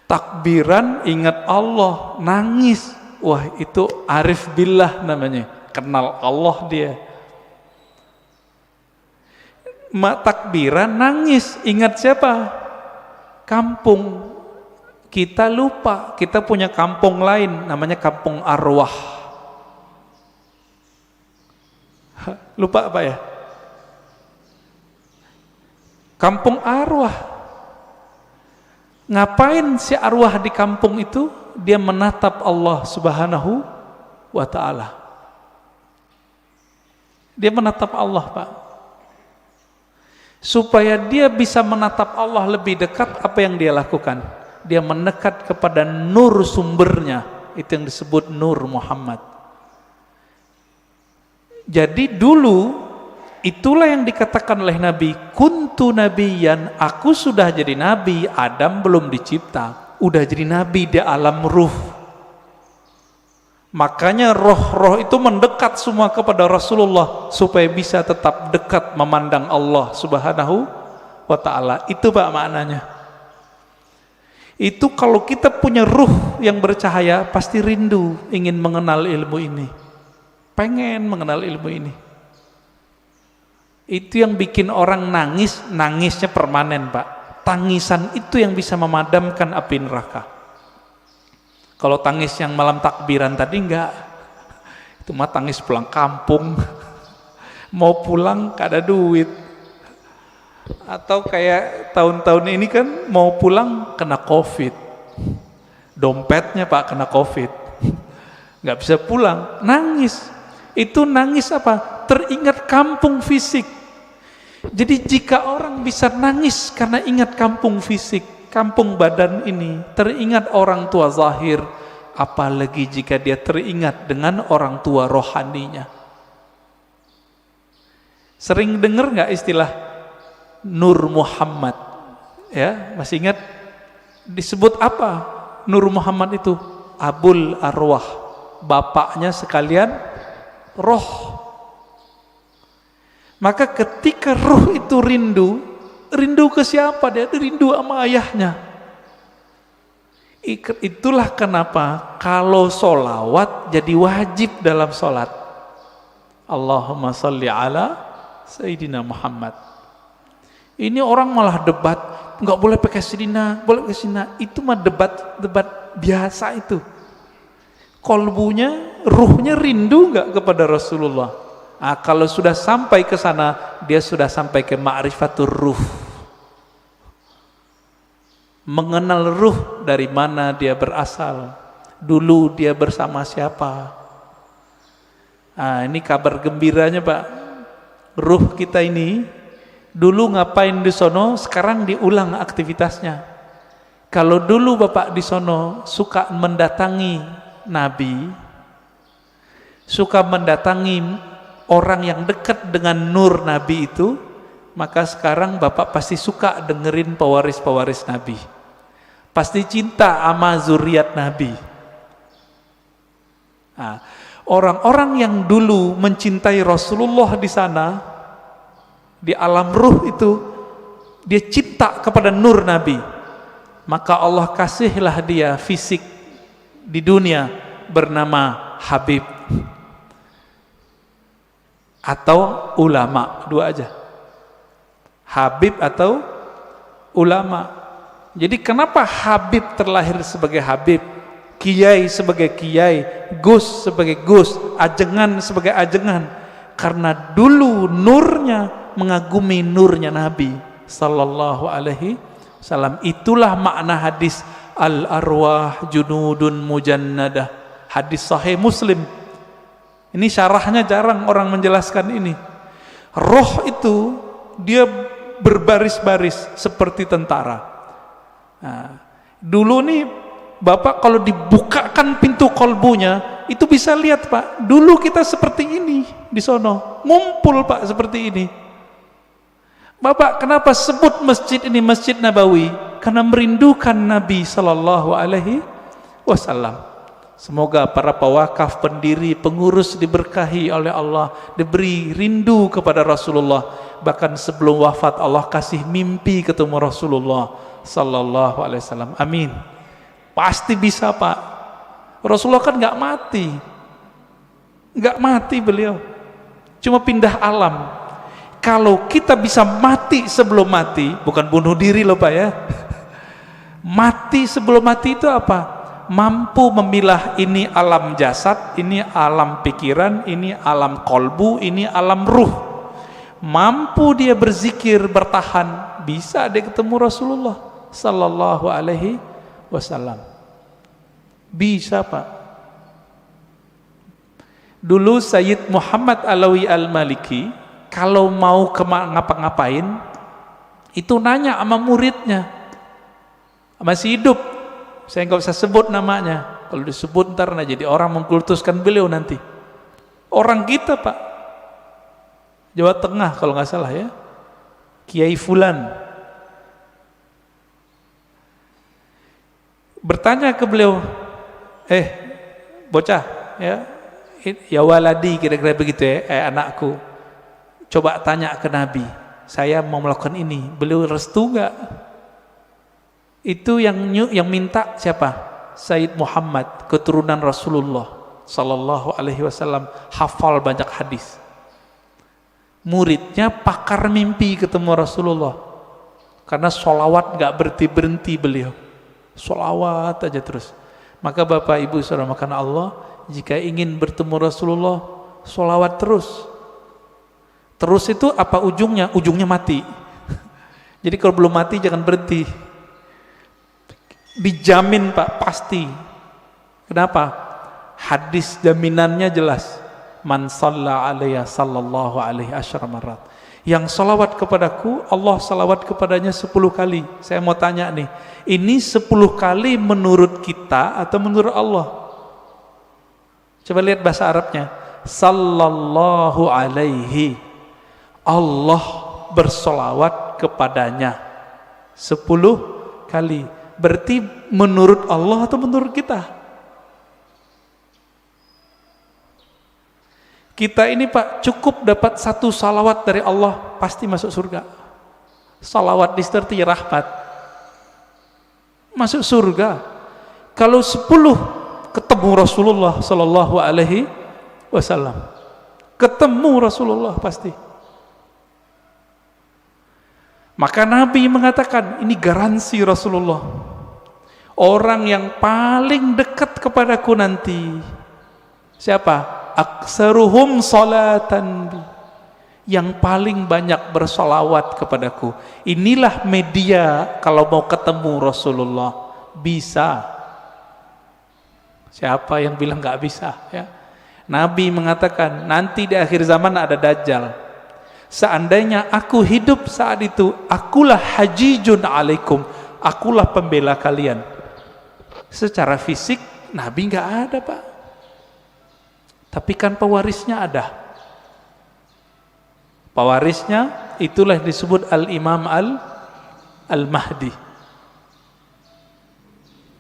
Takbiran ingat Allah, nangis. Wah, itu arif billah namanya, kenal Allah dia. Takbiran nangis, ingat siapa? Kampung. Kita lupa, kita punya kampung lain namanya kampung arwah. Lupa apa ya? Kampung arwah. Ngapain si arwah di kampung itu? Dia menatap Allah Subhanahu wa ta'ala. Dia menatap Allah Pak. Supaya dia bisa menatap Allah lebih dekat, apa yang dia lakukan? Dia mendekat kepada nur sumbernya, itu yang disebut nur Muhammad. Jadi dulu itulah yang dikatakan oleh Nabi, kuntu nabiyan, aku sudah jadi nabi, Adam belum dicipta, udah jadi nabi di alam ruh. Makanya roh-roh itu mendekat semua kepada Rasulullah supaya bisa tetap dekat memandang Allah Subhanahu wa ta'ala. Itu Pak maknanya. Itu kalau kita punya ruh yang bercahaya, pasti rindu ingin mengenal ilmu ini, pengen mengenal ilmu ini. Itu yang bikin orang nangis, nangisnya permanen Pak. Tangisan itu yang bisa memadamkan api neraka. Kalau tangis yang malam takbiran tadi enggak, itu mah tangis pulang kampung, mau pulang gak ada duit. Atau kayak tahun-tahun ini kan mau pulang kena COVID, dompetnya Pak kena COVID, nggak bisa pulang, nangis. Itu nangis apa? Teringat kampung fisik. Jadi jika orang bisa nangis karena ingat kampung fisik, kampung badan ini, teringat orang tua zahir, apalagi jika dia teringat dengan orang tua rohaninya. Sering dengar nggak istilah Nur Muhammad? Ya, masih ingat disebut apa? Nur Muhammad itu Abul Arwah, bapaknya sekalian roh. Maka ketika roh itu rindu, rindu ke siapa? Dia rindu sama ayahnya. Itulah kenapa kalau solawat jadi wajib dalam solat. Allahumma salli ala Sayyidina Muhammad. Ini orang malah debat, nggak boleh pakai Sayyidina, boleh pakai Sayyidina. Itu mah debat biasa itu. Kolbunya, ruhnya rindu nggak kepada Rasulullah? Nah, kalau sudah sampai ke sana, dia sudah sampai ke ma'rifatur ruh. Mengenal ruh, dari mana dia berasal, dulu dia bersama siapa. Nah, ini kabar gembiranya Pak. Ruh kita ini dulu ngapain di sono, sekarang diulang aktivitasnya. Kalau dulu Bapak di sono suka mendatangi Nabi, suka mendatangi orang yang dekat dengan nur Nabi itu, maka sekarang Bapak pasti suka dengerin pewaris-pewaris Nabi, pasti cinta sama zuriat Nabi. Nah, orang-orang yang dulu mencintai Rasulullah di sana, di alam ruh itu, dia cinta kepada nur Nabi, maka Allah kasihlah dia fisik di dunia bernama Habib atau ulama, dua aja, Habib atau ulama. Jadi kenapa Habib terlahir sebagai Habib, kiai sebagai kiai, gus sebagai gus, ajengan sebagai ajengan. Karena dulu nurnya mengagumi nurnya Nabi sallallahu alaihi wasallam. Itulah makna hadis al arwah junudun mujannadah, hadis sahih Muslim. Ini syarahnya jarang orang menjelaskan ini. Roh itu dia berbaris-baris seperti tentara. Nah, dulu nih Bapak kalau dibukakan pintu kolbunya itu bisa lihat Pak, dulu kita seperti ini di sono, ngumpul Pak seperti ini. Bapak kenapa sebut masjid ini Masjid Nabawi? Karena merindukan Nabi sallallahu alaihi wasallam. Semoga para pewakaf, pendiri, pengurus diberkahi oleh Allah, diberi rindu kepada Rasulullah. Bahkan sebelum wafat Allah kasih mimpi ketemu Rasulullah sallallahu alaihi wasallam. Amin. Pasti bisa Pak. Rasulullah kan nggak mati beliau, cuma pindah alam. Kalau kita bisa mati sebelum mati, bukan bunuh diri loh Pak ya. Mati sebelum mati itu apa? Mampu memilah ini alam jasad, ini alam pikiran, ini alam kolbu, ini alam ruh. Mampu dia berzikir, bertahan, bisa dia ketemu Rasulullah sallallahu alaihi wasallam. Bisa Pak. Dulu Sayyid Muhammad Alawi Al-Maliki kalau mau ngapa-ngapain itu nanya sama muridnya, masih hidup, saya nggak usah sebut namanya, kalau disebut ntar jadi orang mengkultuskan beliau nanti. Orang kita Pak, Jawa Tengah kalau nggak salah ya, Kiai Fulan, bertanya ke beliau, bocah ya waladi, kira-kira begitu ya, anakku, coba tanya ke Nabi, saya mau melakukan ini, beliau restu nggak? Itu yang minta siapa? Sayyid Muhammad, keturunan Rasulullah sallallahu alaihi wasallam, hafal banyak hadis. Muridnya pakar mimpi ketemu Rasulullah, karena sholawat nggak berhenti beliau, sholawat aja terus. Maka Bapak Ibu saudara makan Allah, jika ingin bertemu Rasulullah, sholawat terus. Terus itu apa ujungnya? Ujungnya mati. Jadi kalau belum mati jangan berhenti. Dijamin Pak, pasti. Kenapa? Hadis jaminannya jelas. Man shalla alaiya sallallahu alaihi asyara marat. Yang salawat kepadaku, Allah salawat kepadanya 10 kali. Saya mau tanya nih, ini 10 kali menurut kita atau menurut Allah? Coba lihat bahasa Arabnya. Sallallahu alaihi. Allah bersolawat kepadanya 10 kali. Berarti menurut Allah atau menurut kita? Kita ini Pak cukup dapat 1 salawat dari Allah pasti masuk surga. Salawat di situ artinya rahmat, masuk surga. Kalau 10 ketemu Rasulullah sallallahu alaihi wasallam, ketemu Rasulullah pasti. Maka Nabi mengatakan, ini garansi Rasulullah, orang yang paling dekat kepadaku nanti siapa? Aksaruhum salatan, yang paling banyak bersolawat kepadaku. Inilah media kalau mau ketemu Rasulullah. Bisa. Siapa yang bilang nggak bisa ya? Nabi mengatakan nanti di akhir zaman ada Dajjal. Seandainya aku hidup saat itu, akulah hajijun alaikum, akulah pembela kalian. Secara fisik Nabi nggak ada Pak, tapi kan pewarisnya ada. Pewarisnya itulah disebut Al-Imam Al-Mahdi.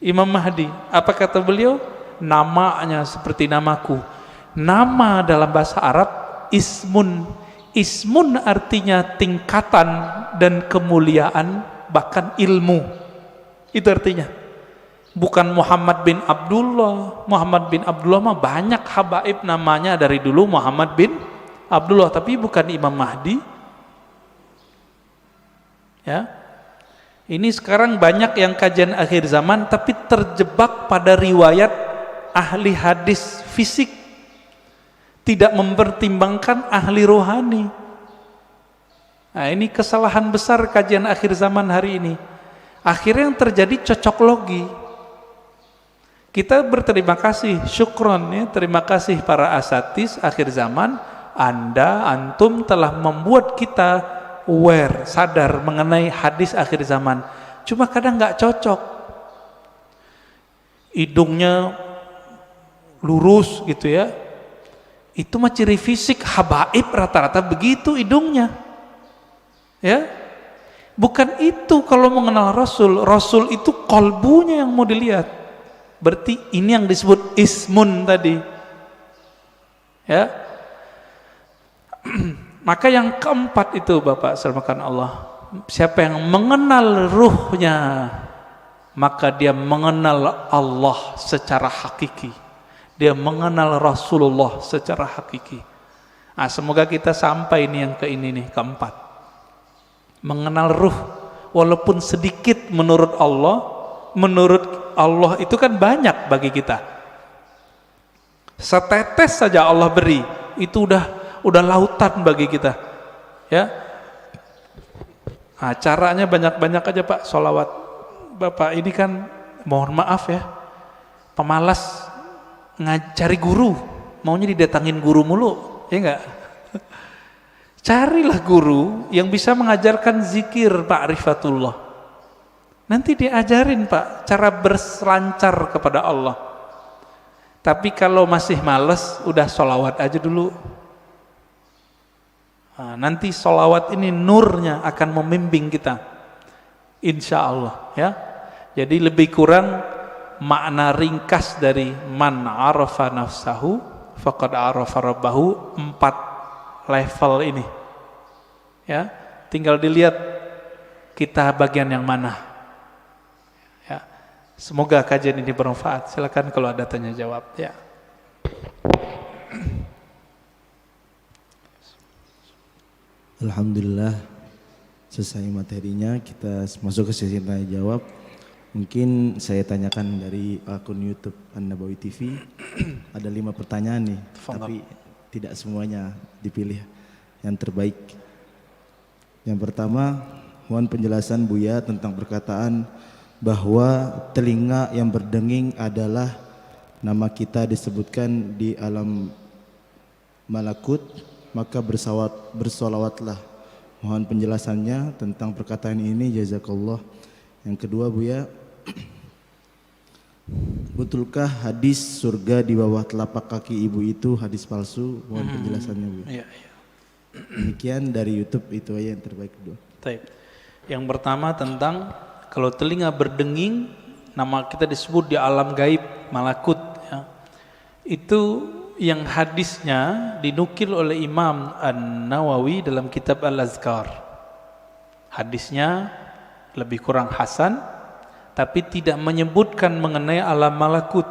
Imam Mahdi, apa kata beliau? Namanya seperti namaku. Nama dalam bahasa Arab ismun. Ismun artinya tingkatan dan kemuliaan, bahkan ilmu. Itu artinya. Bukan Muhammad bin Abdullah. Muhammad bin Abdullah mah banyak habaib namanya dari dulu Muhammad bin Abdullah, tapi bukan Imam Mahdi. Ya. Ini sekarang banyak yang kajian akhir zaman tapi terjebak pada riwayat ahli hadis fisik, tidak mempertimbangkan ahli rohani. Nah, ini kesalahan besar kajian akhir zaman hari ini. Akhirnya yang terjadi cocok logi. Kita berterima kasih, syukron ya, terima kasih para asatis akhir zaman, antum telah membuat kita aware, sadar mengenai hadis akhir zaman. Cuma kadang nggak cocok. Hidungnya lurus gitu ya. Itu mah ciri fisik habaib, rata-rata begitu hidungnya. Ya. Bukan itu kalau mengenal Rasul. Rasul itu kolbunya yang mau dilihat. Berarti ini yang disebut ismun tadi. Ya. Maka yang keempat itu Bapak selamatkan Allah, siapa yang mengenal ruhnya, maka dia mengenal Allah secara hakiki. Dia mengenal Rasulullah secara hakiki. Nah, semoga kita sampai ini yang ini nih, keempat. Mengenal ruh walaupun sedikit menurut Allah itu kan banyak bagi kita. Setetes saja Allah beri, itu udah lautan bagi kita. Ya. Nah, caranya banyak-banyak aja Pak sholawat. Bapak ini kan mohon maaf ya, pemalas ngajari guru, maunya didatangin guru mulu, ya enggak? Carilah guru yang bisa mengajarkan zikir ma'rifatullah. Nanti diajarin Pak cara berselancar kepada Allah. Tapi kalau masih males, udah sholawat aja dulu. Nah, nanti sholawat ini nurnya akan membimbing kita, insya Allah ya. Jadi lebih kurang makna ringkas dari man arafa nafsahu faqad arafa rabbahu, 4 level ini ya. Tinggal dilihat kita bagian yang mana. Semoga kajian ini bermanfaat. Silakan kalau ada tanya jawab ya. Alhamdulillah selesai materinya, kita masuk ke sesi tanya jawab. Mungkin saya tanyakan dari akun YouTube An-Nabawi TV. Ada 5 pertanyaan nih, tapi tidak semuanya dipilih yang terbaik. Yang pertama, mohon penjelasan Buya tentang perkataan bahwa telinga yang berdenging adalah nama kita disebutkan di alam malakut, maka bersolawatlah. Mohon penjelasannya tentang perkataan ini, jazakallah. Yang kedua Buya, betulkah hadis surga di bawah telapak kaki ibu itu hadis palsu? Mohon penjelasannya Bu. Iya. Demikian dari YouTube, itu aja yang terbaik kedua. Yang pertama tentang kalau telinga berdenging, nama kita disebut di alam gaib malakut ya. Itu yang hadisnya dinukil oleh Imam An-Nawawi dalam kitab Al-Azkar. Hadisnya lebih kurang hasan, tapi tidak menyebutkan mengenai alam malakut.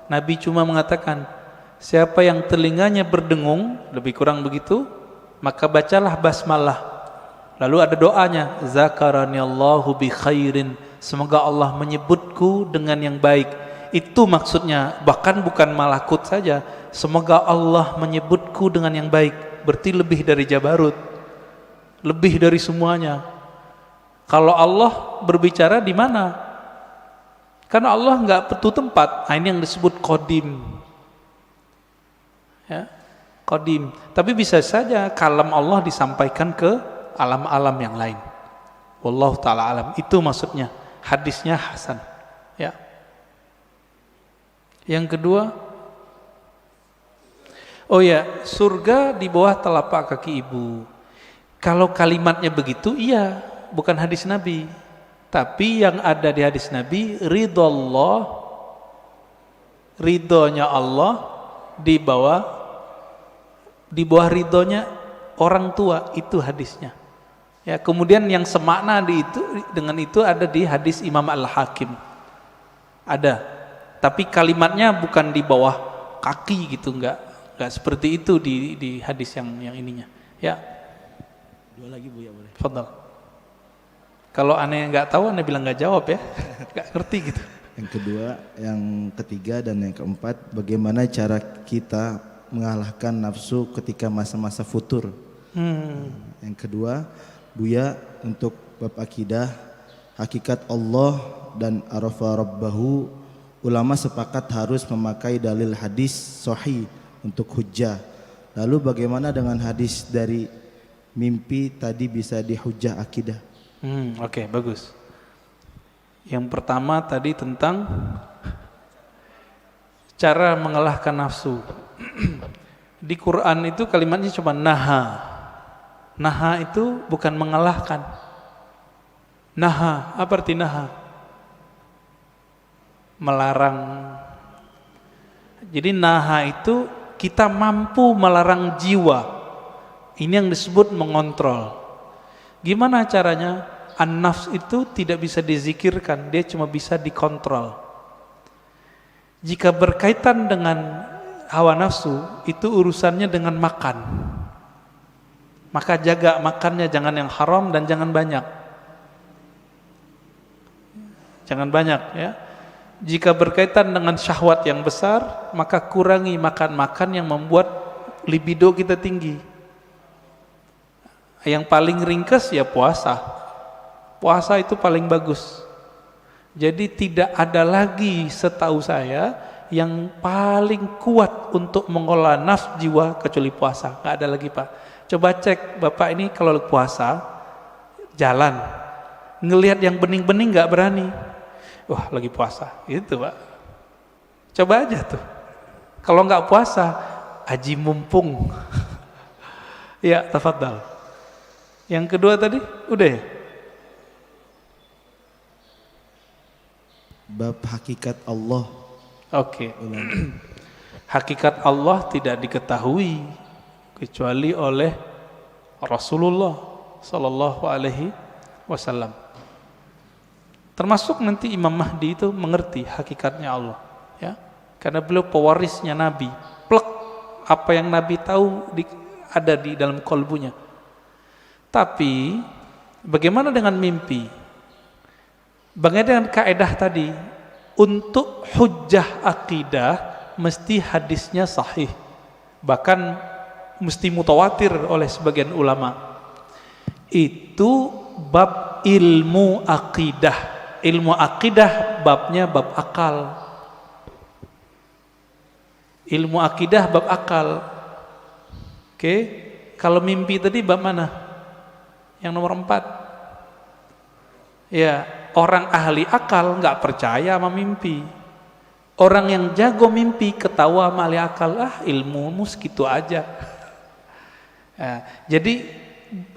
Nabi cuma mengatakan, siapa yang telinganya berdengung, lebih kurang begitu, maka bacalah basmalah. Lalu ada doanya, zakaraniallahu bi khairin, semoga Allah menyebutku dengan yang baik. Itu maksudnya, bahkan bukan malakut saja, semoga Allah menyebutku dengan yang baik. Berarti lebih dari jabarut, lebih dari semuanya. Kalau Allah berbicara di mana? Karena Allah nggak petu tempat. Nah, ini yang disebut qadim. Ya, qadim. Tapi bisa saja kalam Allah disampaikan ke alam-alam yang lain. Wallahu ta'ala alam. Itu maksudnya. Hadisnya hasan. Ya. Yang kedua, oh ya, surga di bawah telapak kaki ibu. Kalau kalimatnya begitu, iya, bukan hadis Nabi. Tapi yang ada di hadis Nabi, ridhonya Allah di bawah ridhonya orang tua, itu hadisnya. Ya, kemudian yang semakna dengan itu ada di hadis Imam Al-Hakim. Ada. Tapi kalimatnya bukan di bawah kaki gitu, enggak seperti itu di hadis yang ininya. Ya. Dua lagi Bu ya, boleh. Fadhal. Kalau aneh nggak tahu, aneh bilang nggak jawab ya, nggak ngerti gitu. Yang kedua, yang ketiga dan yang keempat, bagaimana cara kita mengalahkan nafsu ketika masa-masa futur. Yang kedua, Buya, untuk bab akidah, hakikat Allah dan arafa rabbahu, ulama sepakat harus memakai dalil hadis sahih untuk hujjah. Lalu bagaimana dengan hadis dari mimpi tadi bisa dihujjah akidah? Oke, bagus. Yang pertama tadi tentang cara mengalahkan nafsu. Di Quran itu kalimatnya cuma naha. Naha itu bukan mengalahkan. Naha, apa arti naha? Melarang. Jadi naha itu kita mampu melarang jiwa. Ini yang disebut mengontrol. Gimana caranya? An-nafs itu tidak bisa dizikirkan, dia cuma bisa dikontrol. Jika berkaitan dengan hawa nafsu, itu urusannya dengan makan. Maka jaga makannya, jangan yang haram dan jangan banyak. Jangan banyak ya. Jika berkaitan dengan syahwat yang besar, maka kurangi makan-makan yang membuat libido kita tinggi. Yang paling ringkas ya puasa. Puasa itu paling bagus. Jadi tidak ada lagi setahu saya yang paling kuat untuk mengolah nafsu jiwa kecuali puasa. Nggak ada lagi Pak. Coba cek Bapak ini kalau puasa jalan ngelihat yang bening-bening nggak berani. Wah lagi puasa itu Pak. Coba aja tuh. Kalau nggak puasa haji mumpung. Ya tafadhal. Yang kedua tadi udah ya. Bab hakikat Allah. Oke. Hakikat Allah tidak diketahui kecuali oleh Rasulullah sallallahu alaihi wasallam. Termasuk nanti Imam Mahdi itu mengerti hakikatnya Allah, ya. Karena beliau pewarisnya Nabi. Plek apa yang Nabi tahu ada di dalam kolbunya. Tapi bagaimana dengan mimpi? Bagaimana dengan kaedah tadi? Untuk hujjah akidah mesti hadisnya sahih, bahkan mesti mutawatir oleh sebagian ulama. Itu bab ilmu akidah. Ilmu akidah babnya bab akal. Ilmu akidah bab akal. Oke, kalau mimpi tadi bab mana? Yang nomor 4. Ya, orang ahli akal nggak percaya sama mimpi. Orang yang jago mimpi ketawa sama ahli akal, ilmumu segitu aja. Ya, jadi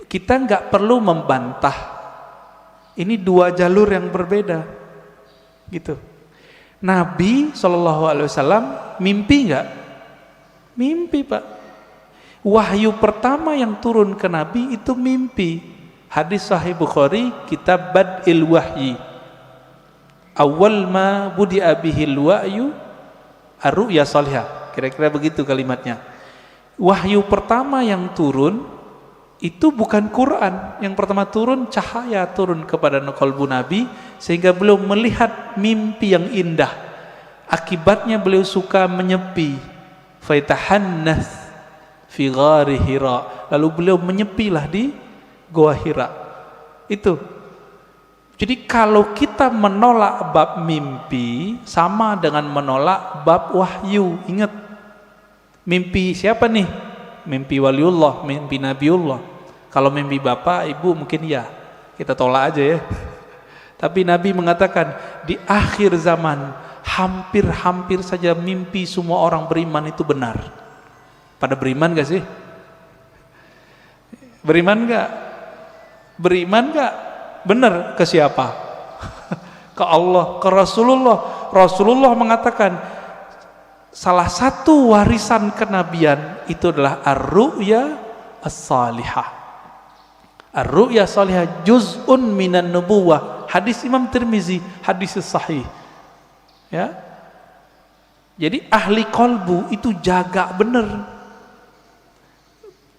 kita nggak perlu membantah. Ini dua jalur yang berbeda, gitu. Nabi SAW mimpi nggak? Mimpi Pak. Wahyu pertama yang turun ke Nabi itu mimpi. Hadis Sahih Bukhari, kitab Bad'il Wahyi. Awal ma budi'a bihil wahyu ar-ru'ya salihah. Kira-kira begitu kalimatnya. Wahyu pertama yang turun itu bukan Quran. Yang pertama turun cahaya turun kepada qalbu Nabi sehingga beliau melihat mimpi yang indah. Akibatnya beliau suka menyepi. Faitahannas fi ghari Hira. Lalu beliau menyepilah di Goa Hira. Itu. Jadi kalau kita menolak bab mimpi sama dengan menolak bab wahyu. Ingat, mimpi siapa nih? Mimpi waliullah, mimpi nabiullah. Kalau mimpi bapak, ibu mungkin ya, kita tolak aja ya. Tapi Nabi mengatakan di akhir zaman hampir-hampir saja mimpi semua orang beriman itu benar. Pada beriman gak sih? Beriman gak? Beriman gak? Benar ke siapa? Ke Allah, ke Rasulullah. Rasulullah mengatakan salah satu warisan kenabian itu adalah ar-ru'ya as-salihah. Ar-ru'ya salihah juz'un minan nubuwah. Hadis Imam Tirmizi, hadis sahih. Ya. Jadi ahli qalbu itu jaga benar.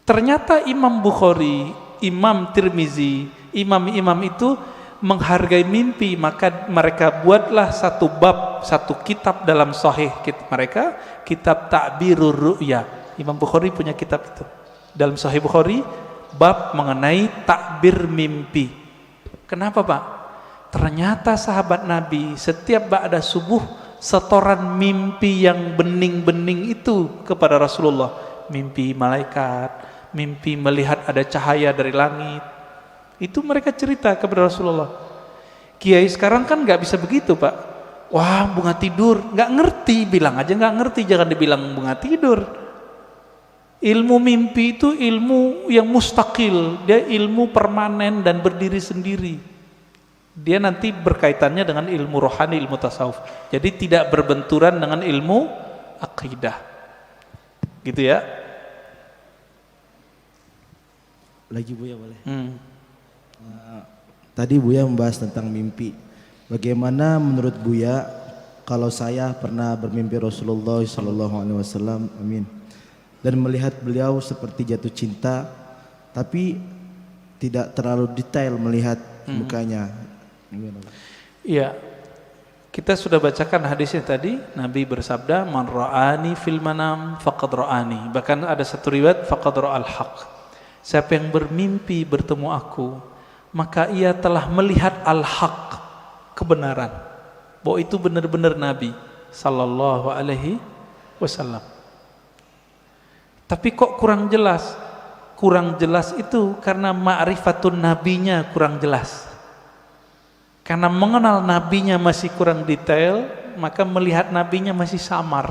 Ternyata Imam Bukhari, Imam Tirmizi, imam-imam itu menghargai mimpi, maka mereka buatlah satu bab, satu kitab dalam sahih mereka, kitab Ta'birur Ru'ya. Imam Bukhari punya kitab itu. Dalam Sahih Bukhari, bab mengenai takbir mimpi. Kenapa, Pak? Ternyata sahabat Nabi setiap ba'da subuh setoran mimpi yang bening-bening itu kepada Rasulullah. Mimpi malaikat, mimpi melihat ada cahaya dari langit. Itu mereka cerita kepada Rasulullah. Kiai sekarang kan nggak bisa begitu, Pak. Wah, bunga tidur, nggak ngerti, bilang aja nggak ngerti, jangan dibilang bunga tidur. Ilmu mimpi itu ilmu yang mustakil, dia ilmu permanen dan berdiri sendiri. Dia nanti berkaitannya dengan ilmu rohani, ilmu tasawuf. Jadi tidak berbenturan dengan ilmu akidah. Gitu ya. Lagi Buya boleh? Tadi Buya membahas tentang mimpi. Bagaimana menurut Buya kalau saya pernah bermimpi Rasulullah SAW, amin, dan melihat beliau seperti jatuh cinta, tapi tidak terlalu detail melihat mukanya. Iya, kita sudah bacakan hadisnya tadi. Nabi bersabda, man ra'ani fil manam faqad ra'ani. Bahkan ada satu riwayat, faqad ra'al haq. Siapa yang bermimpi bertemu aku, maka ia telah melihat al-haq, kebenaran, bahwa itu benar-benar Nabi sallallahu alaihi wasallam. Tapi kok kurang jelas? Kurang jelas itu karena ma'rifatun nabinya kurang jelas. Karena mengenal nabinya masih kurang detail, maka melihat nabinya masih samar.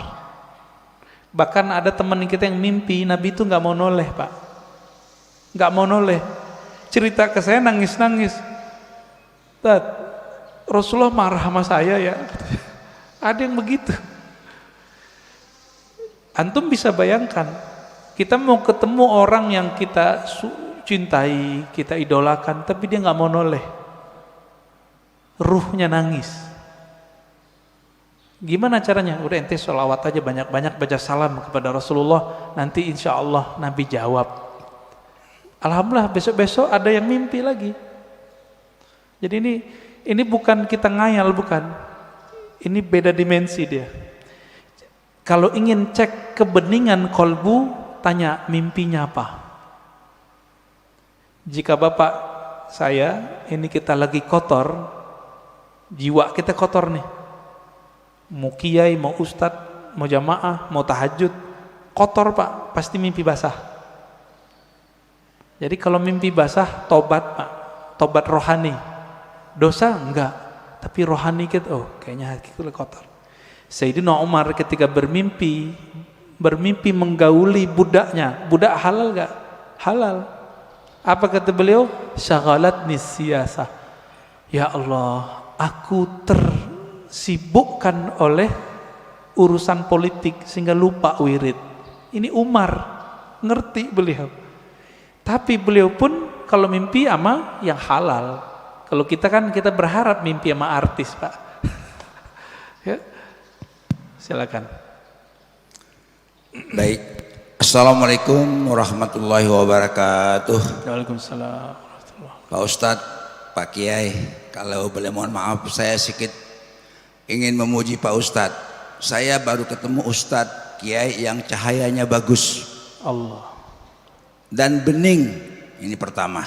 Bahkan ada teman kita yang mimpi Nabi itu nggak mau noleh, Pak. Nggak mau noleh. Cerita ke saya nangis-nangis. Rasulullah marah sama saya ya. Ada yang begitu. Antum bisa bayangkan, kita mau ketemu orang yang kita cintai, kita idolakan, tapi dia nggak mau noleh. Ruhnya nangis. Gimana caranya? Udah ente sholawat aja banyak-banyak, baca salam kepada Rasulullah, nanti insya Allah Nabi jawab. Alhamdulillah besok-besok ada yang mimpi lagi. Jadi ini bukan kita ngayal, bukan. Ini beda dimensi dia. Kalau ingin cek kebeningan kolbu, tanya mimpinya apa. Jika bapak saya ini kita lagi kotor, jiwa kita kotor nih, mau kiai, mau ustadz, mau jamaah, mau tahajud, kotor Pak, pasti mimpi basah. Jadi kalau mimpi basah, tobat Pak, tobat rohani. Dosa enggak, tapi rohani kita, oh kayaknya hati kita kotor. Sayyidina Umar ketika bermimpi menggauli budaknya, budak halal enggak? Halal. Apa kata beliau? Syaghalatni siyasah. Ya Allah, aku tersibukkan oleh urusan politik sehingga lupa wirid. Ini Umar, ngerti beliau. Tapi beliau pun kalau mimpi ama yang halal. Kalau kita kan kita berharap mimpi sama artis, Pak. Ya. Silakan. Baik. Assalamualaikum warahmatullahi wabarakatuh. Waalaikumsalam. Pak Ustadz, Pak Kiai, kalau boleh mohon maaf, saya sedikit ingin memuji Pak Ustadz. Saya baru ketemu Ustadz Kiai yang cahayanya bagus Allah. Dan bening, ini pertama.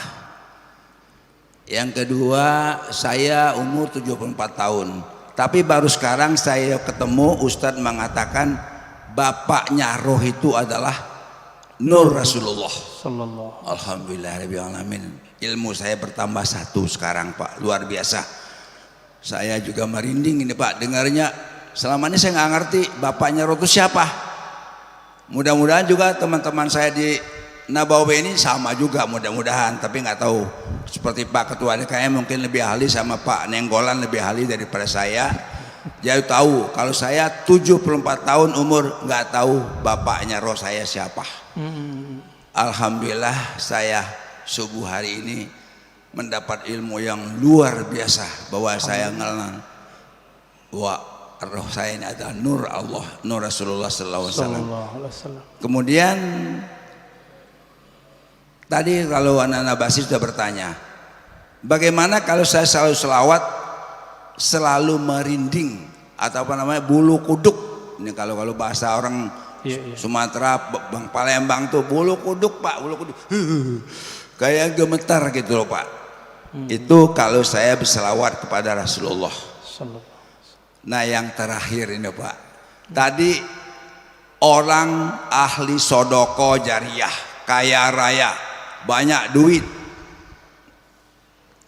Yang kedua, saya umur 74 tahun. Tapi baru sekarang saya ketemu Ustadz mengatakan bapaknya roh itu adalah Nur Rasulullah. Sallallahu. Alhamdulillahirrahmanirrahim. Ilmu saya bertambah satu sekarang Pak, luar biasa. Saya juga merinding ini Pak, dengarnya. Selama ini saya nggak ngerti bapaknya roh itu siapa. Mudah-mudahan juga teman-teman saya di Nabawi ini sama juga mudah-mudahan, tapi nggak tahu. Seperti Pak Ketua DKM mungkin lebih ahli, sama Pak Nenggolan lebih ahli daripada saya. Jadi tahu kalau saya 74 tahun umur nggak tahu bapaknya roh saya siapa. Alhamdulillah saya subuh hari ini mendapat ilmu yang luar biasa, bahwa saya mengenal bahwa roh saya ini adalah Nur Allah, Nur Rasulullah SAW. Kemudian tadi kalau anak-anak Basir sudah bertanya, Bagaimana kalau saya selalu selawat, selalu merinding atau apa namanya bulu kuduk? Ini kalau bahasa orang Sumatera, Bang Palembang tuh bulu kuduk Pak, bulu kuduk, kayak gemetar gitu loh Pak. Itu kalau saya berselawat kepada Rasulullah. Nah yang terakhir ini Pak, tadi orang ahli sodoko jariah, kaya raya, banyak duit,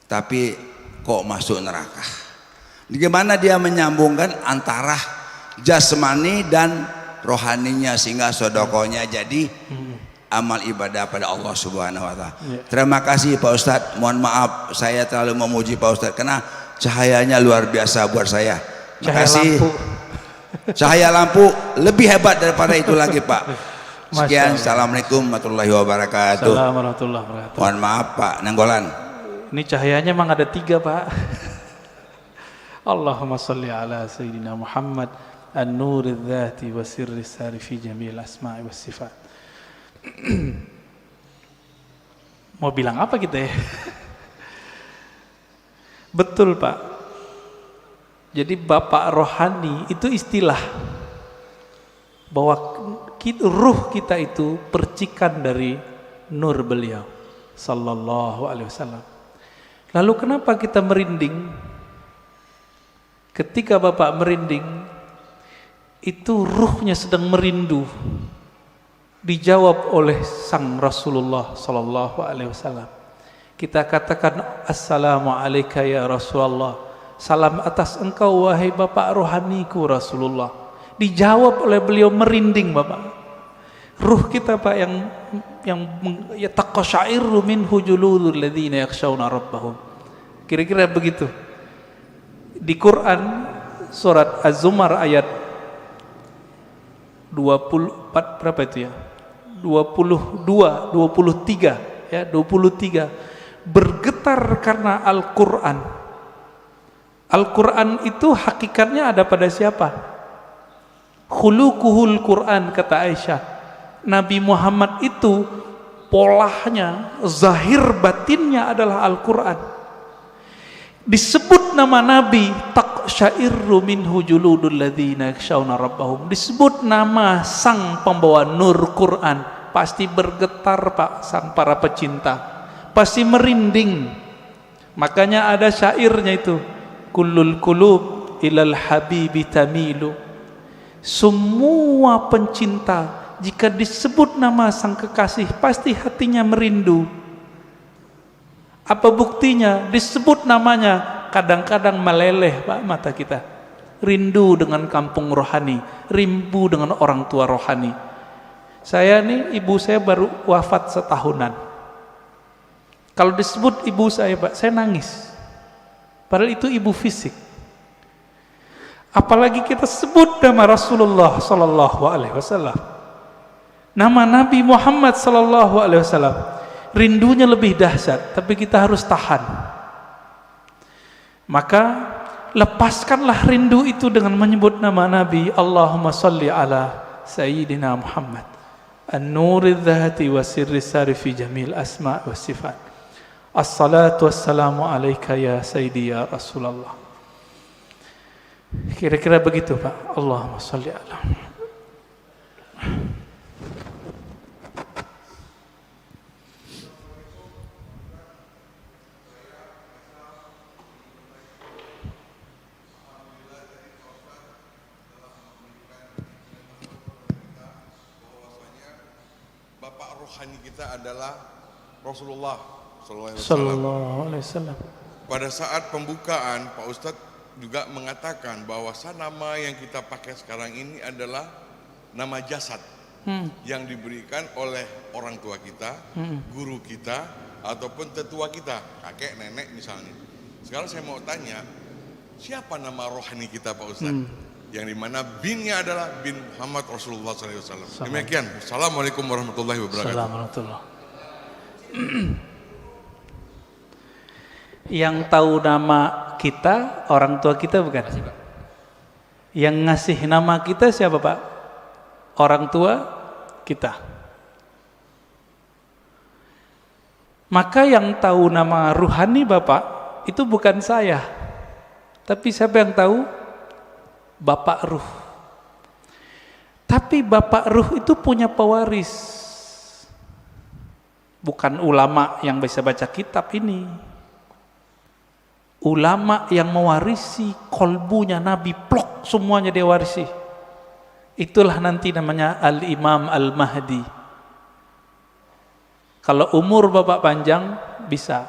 tapi kok masuk neraka. Bagaimana dia menyambungkan antara jasmani dan rohaninya sehingga sodokonya jadi amal ibadah pada Allah Subhanahu wa Ta'ala. Terima kasih Pak Ustadz. Mohon maaf saya terlalu memuji Pak Ustadz karena cahayanya luar biasa buat saya. Terima kasih. Cahaya lampu lebih hebat daripada itu lagi Pak. Sekian. Assalamualaikum warahmatullahi wabarakatuh. Assalamualaikum warahmatullahi wabarakatuh. Mohon maaf Pak Nanggolan. Ini cahayanya memang ada 3 Pak. Allahumma salli ala Sayyidina Muhammad an-nuri dzati wa sirri sari fi jami'il asma'i was sifat. Mau bilang apa kita ya? Betul Pak. Jadi bapak rohani itu istilah bahwa ruh kita itu percikan dari nur beliau sallallahu alaihi wasallam. Lalu kenapa kita merinding? Ketika bapak merinding, itu ruhnya sedang merindu. Dijawab oleh sang Rasulullah sallallahu alaihi wasallam. Kita katakan assalamu alayka ya Rasulullah. Salam atas engkau wahai bapak rohaniku Rasulullah. Dijawab oleh beliau merinding bapak. Ruh kita Pak yang yataqashairu minhu juludul ladzina yakhshawna rabbahum. Kira-kira begitu. Di Quran surat Az-Zumar ayat 24 berapa itu ya? 23 ya, 23 bergetar karena Al-Qur'an. Al-Qur'an itu hakikatnya ada pada siapa? Khuluquhul Qur'an kata Aisyah. Nabi Muhammad itu polanya, zahir batinnya adalah Al-Qur'an. Disebut nama Nabi taqsyairu minhu juludul ladzina yakhshawna rabbahum. Disebut nama sang pembawa nur Quran, pasti bergetar Pak sang para pecinta, pasti merinding. Makanya ada syairnya itu, kullul qulub ilal habibi tamilu. Semua pencinta jika disebut nama sang kekasih pasti hatinya merindu. Apa buktinya? Disebut namanya kadang-kadang meleleh Pak mata kita. Rindu dengan kampung rohani, rindu dengan orang tua rohani. Saya nih, ibu saya baru wafat setahunan. Kalau disebut ibu saya Pak, saya nangis. Padahal itu ibu fisik. Apalagi kita sebut nama Rasulullah sallallahu alaihi wasallam. Nama Nabi Muhammad sallallahu alaihi wasallam. Rindunya lebih dahsyat, tapi kita harus tahan. Maka lepaskanlah rindu itu dengan menyebut nama Nabi. Allahumma salli ala Sayyidina Muhammad an-nuri dzati wa sirri sari fi jamil asma' wa sifat. Assalatu wassalamu alaika ya Sayyidi ya Rasulullah. Kira-kira begitu Pak. Allahumma salli ala rohani kita adalah Rasulullah sallallahu alaihi wasallam. Pada saat pembukaan Pak Ustadz juga mengatakan bahwa nama yang kita pakai sekarang ini adalah nama jasad yang diberikan oleh orang tua kita, guru kita, ataupun tetua kita, kakek, nenek misalnya. Sekarang saya mau tanya, siapa nama rohani kita Pak Ustadz? Yang dimana binnya adalah bin Muhammad Rasulullah SAW. Demikian. Assalamualaikum warahmatullahi wabarakatuh. Assalamualaikum. Yang tahu nama kita orang tua kita bukan? Yang ngasih nama kita siapa Pak? Orang tua kita. Maka yang tahu nama ruhani Bapak itu bukan saya, tapi siapa yang tahu? Bapak Ruh. Tapi Bapak Ruh itu punya pewaris, bukan ulama yang bisa baca kitab ini. Ulama yang mewarisi kolbunya Nabi, plok semuanya dia warisi. Itulah nanti namanya Al-Imam Al-Mahdi. Kalau umur Bapak panjang bisa.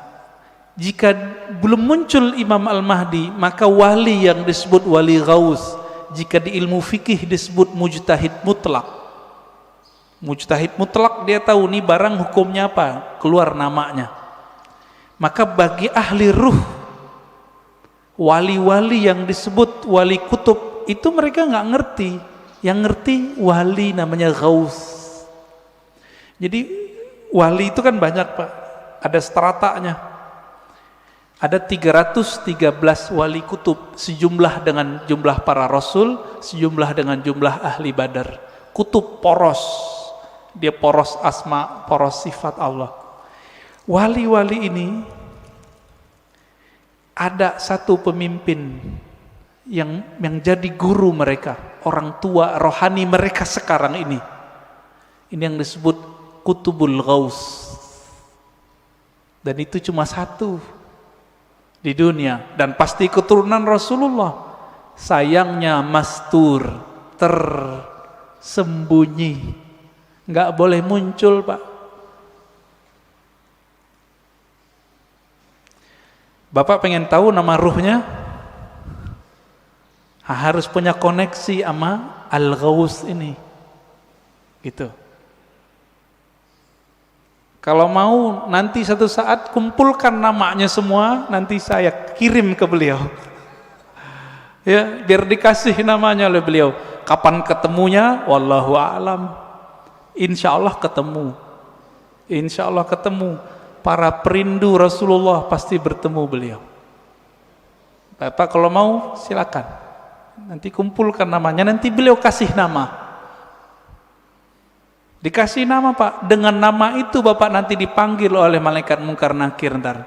Jika belum muncul Imam Al-Mahdi, maka wali yang disebut wali ghaus. Jika di ilmu fikih disebut mujtahid mutlak. Mujtahid mutlak dia tahu nih barang hukumnya apa, keluar namanya. Maka bagi ahli ruh, wali-wali yang disebut wali kutub itu mereka nggak ngerti. Yang ngerti wali namanya ghaus. Jadi wali itu kan banyak Pak, ada stratanya. Ada 313 wali kutub, sejumlah dengan jumlah para rasul, sejumlah dengan jumlah ahli badar. Kutub poros, dia poros asma, poros sifat Allah. Wali-wali ini ada satu pemimpin yang jadi guru mereka, orang tua rohani mereka sekarang ini. Ini yang disebut Kutubul Ghaus. Dan itu cuma satu di dunia, dan pasti keturunan Rasulullah. Sayangnya mastur, tersembunyi, nggak boleh muncul Pak. Bapak pengen tahu nama ruhnya? Harus punya koneksi sama Al-Ghaus ini, gitu. Kalau mau nanti satu saat kumpulkan namanya semua, nanti saya kirim ke beliau. Ya, biar dikasih namanya oleh beliau. Kapan ketemunya? Wallahu a'lam. Insya Allah ketemu. Insya Allah ketemu. Para perindu Rasulullah pasti bertemu beliau. Bapak kalau mau silakan. Nanti kumpulkan namanya, nanti beliau kasih nama. Dikasih nama Pak, dengan nama itu Bapak nanti dipanggil oleh malaikat mungkar nakir ntar.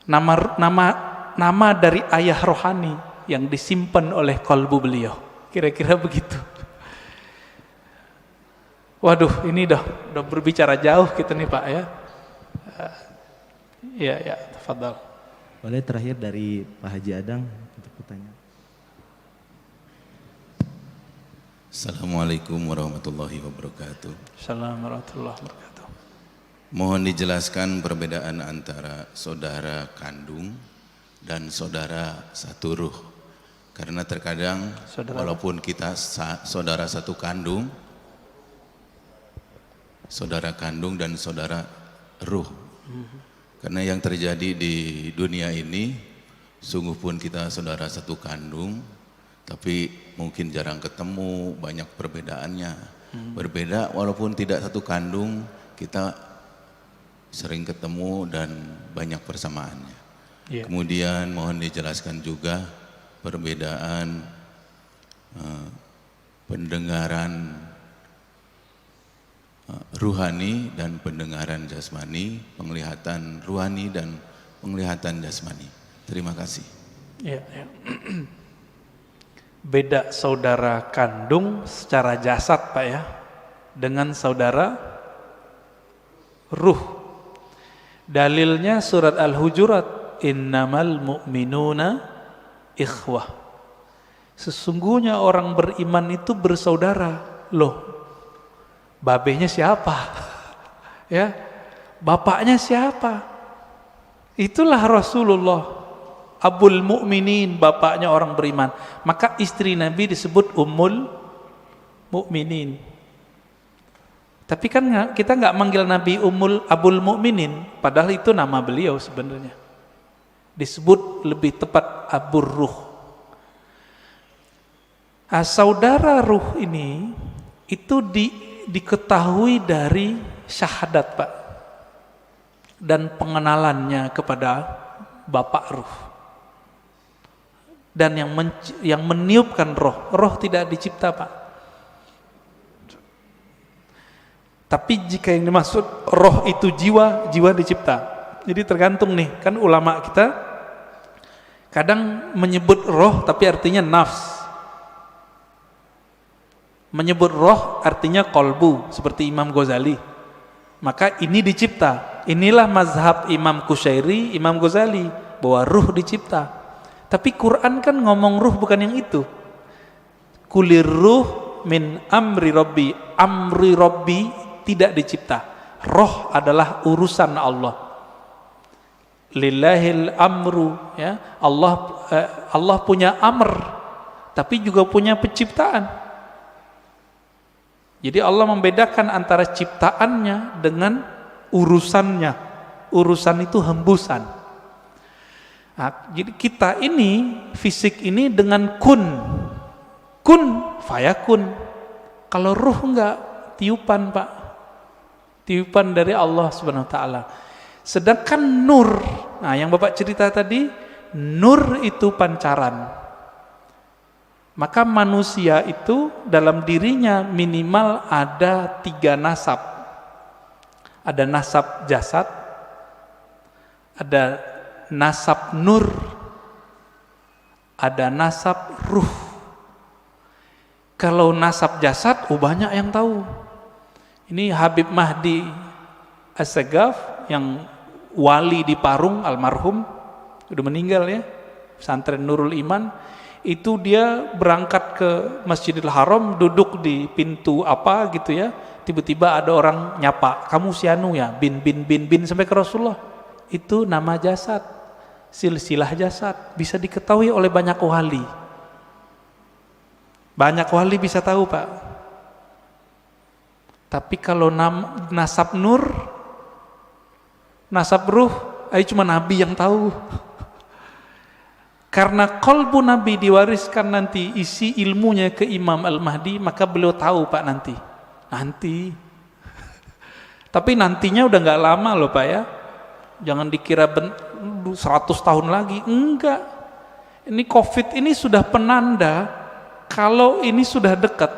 Nama dari ayah rohani yang disimpan oleh kalbu beliau. Kira-kira begitu. Waduh, ini udah berbicara jauh kita nih Pak ya. Ya, tafadhal. Boleh terakhir dari Pak Haji Adang untuk pertanyaan. Assalamualaikum warahmatullahi wabarakatuh. Assalamualaikum warahmatullahi wabarakatuh. Mohon dijelaskan perbedaan antara saudara kandung dan saudara satu ruh. Karena terkadang walaupun kita saudara satu kandung, saudara kandung dan saudara ruh. Karena yang terjadi di dunia ini, sungguh pun kita saudara satu kandung, tapi mungkin jarang ketemu, banyak perbedaannya. Berbeda walaupun tidak satu kandung, kita sering ketemu dan banyak persamaannya. Kemudian mohon dijelaskan juga perbedaan pendengaran ruhani dan pendengaran jasmani, penglihatan ruhani dan penglihatan jasmani. Terima kasih. Ya. Beda saudara kandung secara jasad Pak ya, dengan saudara ruh. Dalilnya surat Al-Hujurat, innamal mu'minuna ikhwah. Sesungguhnya orang beriman itu bersaudara. Loh, babenya siapa? Ya, bapaknya siapa? Itulah Rasulullah. Abul Mu'minin, bapaknya orang beriman. Maka istri Nabi disebut Ummul Mu'minin. Tapi kan kita nggak manggil Nabi Abul Mu'minin, padahal itu nama beliau sebenarnya. Disebut lebih tepat Abur Ruh. Saudara ruh ini itu diketahui dari syahadat Pak, dan pengenalannya kepada Bapak Ruh. Dan yang meniupkan roh tidak dicipta Pak. Tapi jika yang dimaksud roh itu jiwa, jiwa dicipta. Jadi tergantung nih, kan ulama kita kadang menyebut roh tapi artinya nafs. Menyebut roh artinya kolbu, seperti Imam Ghazali. Maka ini dicipta. Inilah mazhab Imam Qushairi, Imam Ghazali, bahwa ruh dicipta. Tapi Quran kan ngomong ruh bukan yang itu. Kulir ruh min amri rabbi. Amri rabbi tidak dicipta. Roh adalah urusan Allah. Lillahil amru, ya. Allah punya amr, tapi juga punya penciptaan. Jadi Allah membedakan antara ciptaannya dengan urusannya. Urusan itu hembusan. Nah, jadi kita ini, fisik ini dengan kun fayakun. Kalau ruh enggak, tiupan Pak, tiupan dari Allah Subhanahu Wa Taala. Sedangkan nur, nah yang Bapak cerita tadi, nur itu pancaran. Maka manusia itu dalam dirinya minimal ada 3 nasab. Ada nasab jasad, ada nasab nur, ada nasab ruh. Kalau nasab jasad, banyak yang tahu. Ini Habib Mahdi As-Sagaf yang wali di Parung, almarhum, udah meninggal ya, pesantren Nurul Iman. Itu dia berangkat ke Masjidil Haram, duduk di pintu apa gitu ya, tiba-tiba ada orang nyapa, kamu si anu ya, bin sampai ke Rasulullah. Itu nama jasad, silsilah jasad, bisa diketahui oleh banyak wali. Banyak wali bisa tahu Pak. Tapi kalau nasab nur, nasab ruh, cuma Nabi yang tahu. Karena kolbu Nabi diwariskan nanti isi ilmunya ke Imam Al-Mahdi, maka beliau tahu Pak nanti. Tapi nantinya udah nggak lama loh Pak ya. Jangan dikira 100 tahun lagi, enggak. Ini COVID ini sudah penanda kalau ini sudah dekat.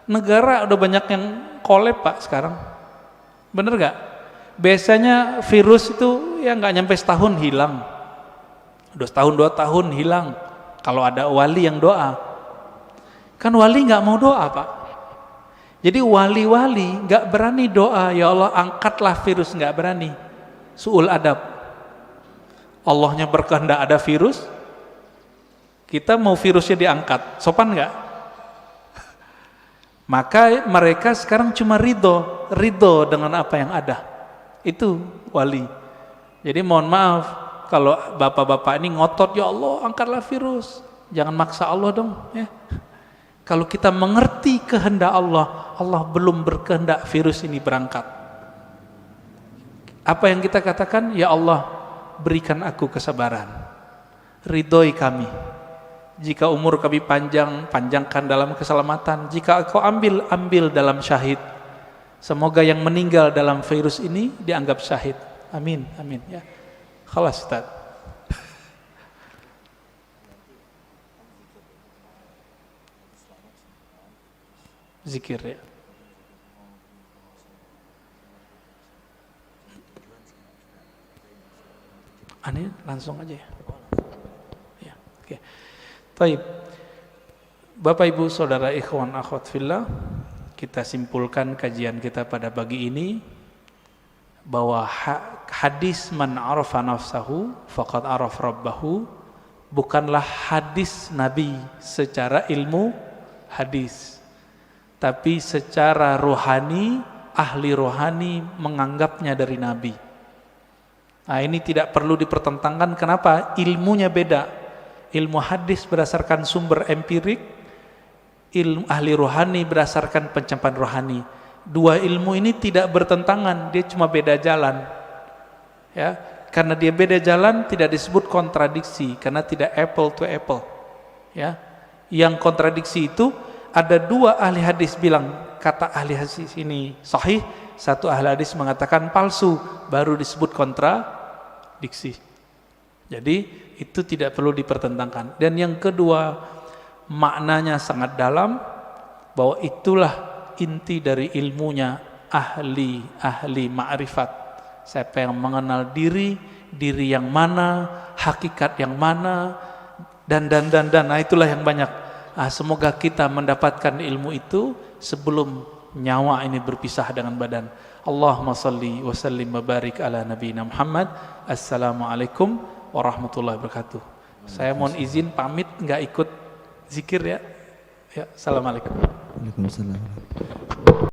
Negara udah banyak yang collab Pak sekarang. Bener gak? Biasanya virus itu ya nggak nyampe setahun hilang. Udah setahun 2 tahun hilang. Kalau ada wali yang doa. Kan wali nggak mau doa Pak. Jadi wali-wali nggak berani doa, ya Allah angkatlah virus, nggak berani. Su'ul adab. Allahnya berkehendak ada virus, kita mau virusnya diangkat, sopan nggak? Maka mereka sekarang cuma ridho dengan apa yang ada. Itu wali. Jadi mohon maaf kalau bapak-bapak ini ngotot, ya Allah angkatlah virus, jangan maksa Allah dong ya. Kalau kita mengerti kehendak Allah, Allah belum berkehendak virus ini berangkat. Apa yang kita katakan? Ya Allah, berikan aku kesabaran, ridhoi kami. Jika umur kami panjang, panjangkan dalam keselamatan. Jika Engkau ambil dalam syahid. Semoga yang meninggal dalam virus ini dianggap syahid. Amin, amin ya. Khalas Ustaz. Zikir ya. Aneh langsung aja ya. Ya, oke. Baik. Bapak Ibu Saudara ikhwan akhwat fillah, kita simpulkan kajian kita pada pagi ini bahwa hadis man arafa nafsahu faqad araf rabbahu bukanlah hadis Nabi secara ilmu hadis, tapi secara rohani, ahli rohani menganggapnya dari Nabi. Nah, ini tidak perlu dipertentangkan. Kenapa? Ilmunya beda. Ilmu hadis berdasarkan sumber empirik, ilmu ahli rohani berdasarkan pencapaian rohani. Dua ilmu ini tidak bertentangan, dia cuma beda jalan. Ya, karena dia beda jalan tidak disebut kontradiksi, karena tidak apple to apple. Ya, yang kontradiksi itu ada 2 ahli hadis bilang kata ahli hadis ini sahih, satu ahli hadis mengatakan palsu, baru disebut kontradiksi. Jadi itu tidak perlu dipertentangkan. Dan yang kedua, maknanya sangat dalam, bahwa itulah inti dari ilmunya ahli ma'rifat. Saya pengen mengenal diri yang mana, hakikat yang mana, dan. Nah, itulah yang banyak. Semoga kita mendapatkan ilmu itu sebelum nyawa ini berpisah dengan badan. Allahumma salli wa sallim wa barik ala nabiyina Muhammad. Assalamualaikum warahmatullahi wabarakatuh. Saya mohon izin pamit, nggak ikut zikir ya. Ya, assalamualaikum. Waalaikumsalam.